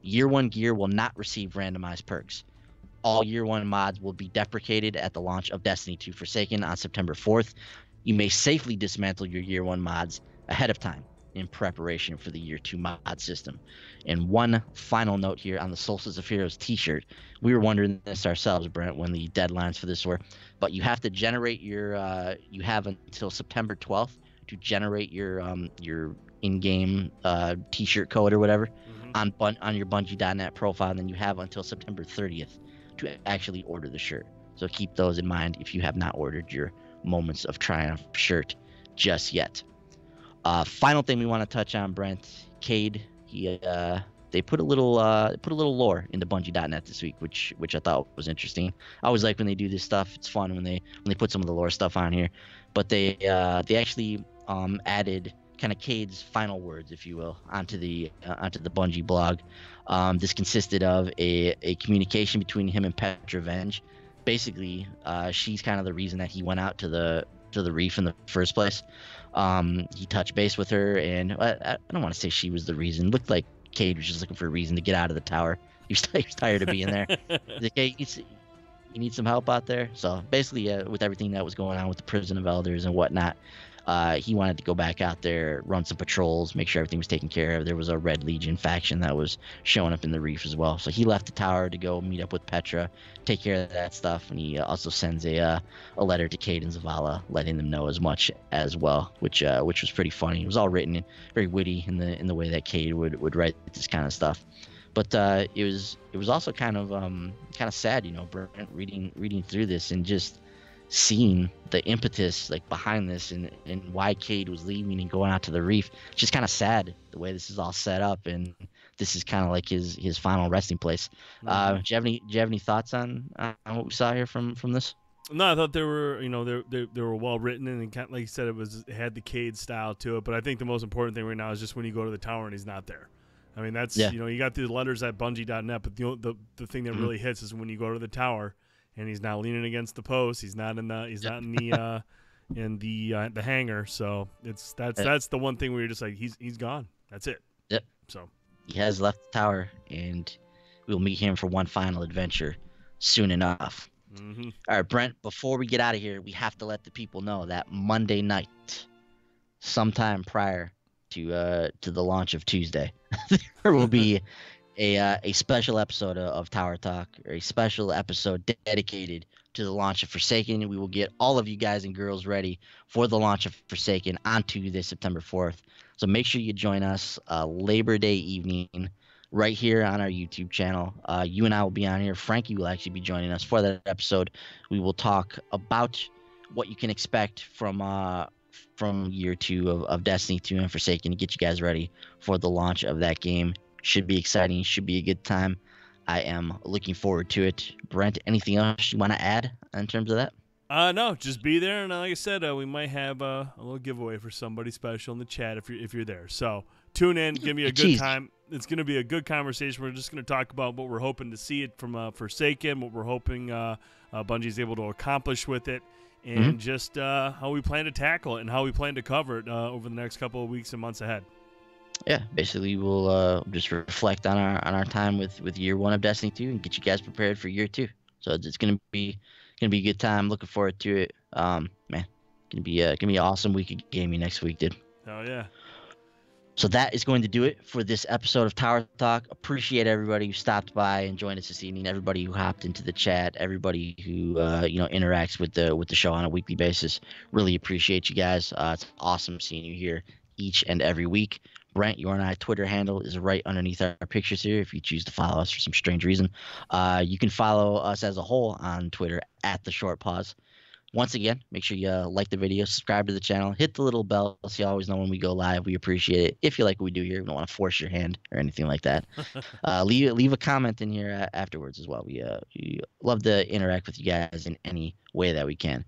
Year 1 gear will not receive randomized perks. All Year 1 mods will be deprecated at the launch of Destiny 2 Forsaken on September 4th. You may safely dismantle your Year 1 mods ahead of time in preparation for the Year 2 mod system. And one final note here on the Solstice of Heroes t-shirt. We were wondering this ourselves, Brent, when the deadlines for this were. But you have to generate your you have until September 12th to generate your in-game t-shirt code or whatever on your Bungie.net profile. And then you have until September 30th to actually order the shirt. So keep those in mind if you have not ordered your Moments of Triumph shirt just yet. Final thing we want to touch on, Brent, Cade, they put a little lore into Bungie.net this week, which I thought was interesting. I always like when they do this stuff. It's fun when they put some of the lore stuff on here. But they actually added kind of Cade's final words, if you will, onto the Bungie blog. This consisted of a communication between him and Petra Venge. Basically, she's kind of the reason that he went out to the reef in the first place. He touched base with her, and I don't want to say she was the reason. It looked like Cade was just looking for a reason to get out of the tower. He was tired of being there. He's like, hey, you need some help out there? So basically, with everything that was going on with the Prison of Elders and whatnot, he wanted to go back out there, run some patrols, make sure everything was taken care of. There was a Red Legion faction that was showing up in the reef as well. So he left the tower to go meet up with Petra, take care of that stuff, and he also sends a letter to Cade and Zavala, letting them know as much as well, which was pretty funny. It was all written very witty in the way that Cade would write this kind of stuff. But it was also kind of sad, Brent, reading through this and just seeing the impetus like behind this and why Cade was leaving and going out to the reef. It's just kind of sad the way this is all set up, and this is kind of like his final resting place. Do you have any thoughts on what we saw here from this? No, I thought they were, they were well written, and kind of, like you said, it had the Cade style to it. But I think the most important thing right now is just when you go to the tower and he's not there. I mean, that's you got the letters at Bungie.net, but the thing that really hits is when you go to the tower and he's not leaning against the post. He's not in the hangar. So that's the one thing where you're just like he's gone. That's it. Yep. So he has left the tower, and we'll meet him for one final adventure soon enough. All right, Brent, before we get out of here, we have to let the people know that Monday night, sometime prior to the launch of Tuesday, there will be a special episode of Tower Talk, or a special episode dedicated to the launch of Forsaken. We will get all of you guys and girls ready for the launch of Forsaken on Tuesday, September 4th. So make sure you join us Labor Day evening right here on our YouTube channel. You and I will be on here. Frankie will actually be joining us for that episode. We will talk about what you can expect from year 2 of Destiny 2 and Forsaken to get you guys ready for the launch of that game. Should be exciting. Should be a good time. I am looking forward to it. Brent, anything else you want to add in terms of that? No, just be there, and like I said, we might have a little giveaway for somebody special in the chat if you're there. So tune in, give me a good time. It's going to be a good conversation. We're just going to talk about what we're hoping to see it from Forsaken, what we're hoping Bungie's able to accomplish with it, and just how we plan to tackle it and how we plan to cover it over the next couple of weeks and months ahead. Yeah, basically we'll just reflect on our time with year 1 of Destiny 2 and get you guys prepared for year 2. So it's gonna be a good time. Looking forward to it. Man, gonna be an awesome week of gaming next week, dude. Oh yeah. So that is going to do it for this episode of Tower Talk. Appreciate everybody who stopped by and joined us this evening. Everybody who hopped into the chat. Everybody who interacts with the show on a weekly basis. Really appreciate you guys. It's awesome seeing you here each and every week. Brent, your and I Twitter handle is right underneath our pictures here if you choose to follow us for some strange reason. You can follow us as a whole on Twitter at The Short Pause. Once again, make sure you like the video, subscribe to the channel, hit the little bell so you always know when we go live. We appreciate it. If you like what we do here, we don't want to force your hand or anything like that. Leave a comment in here afterwards as well. We love to interact with you guys in any way that we can.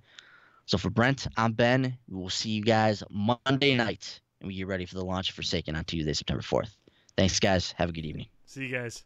So for Brent, I'm Ben. We will see you guys Monday night, and we get ready for the launch of Forsaken on Tuesday, September 4th. Thanks, guys. Have a good evening. See you guys.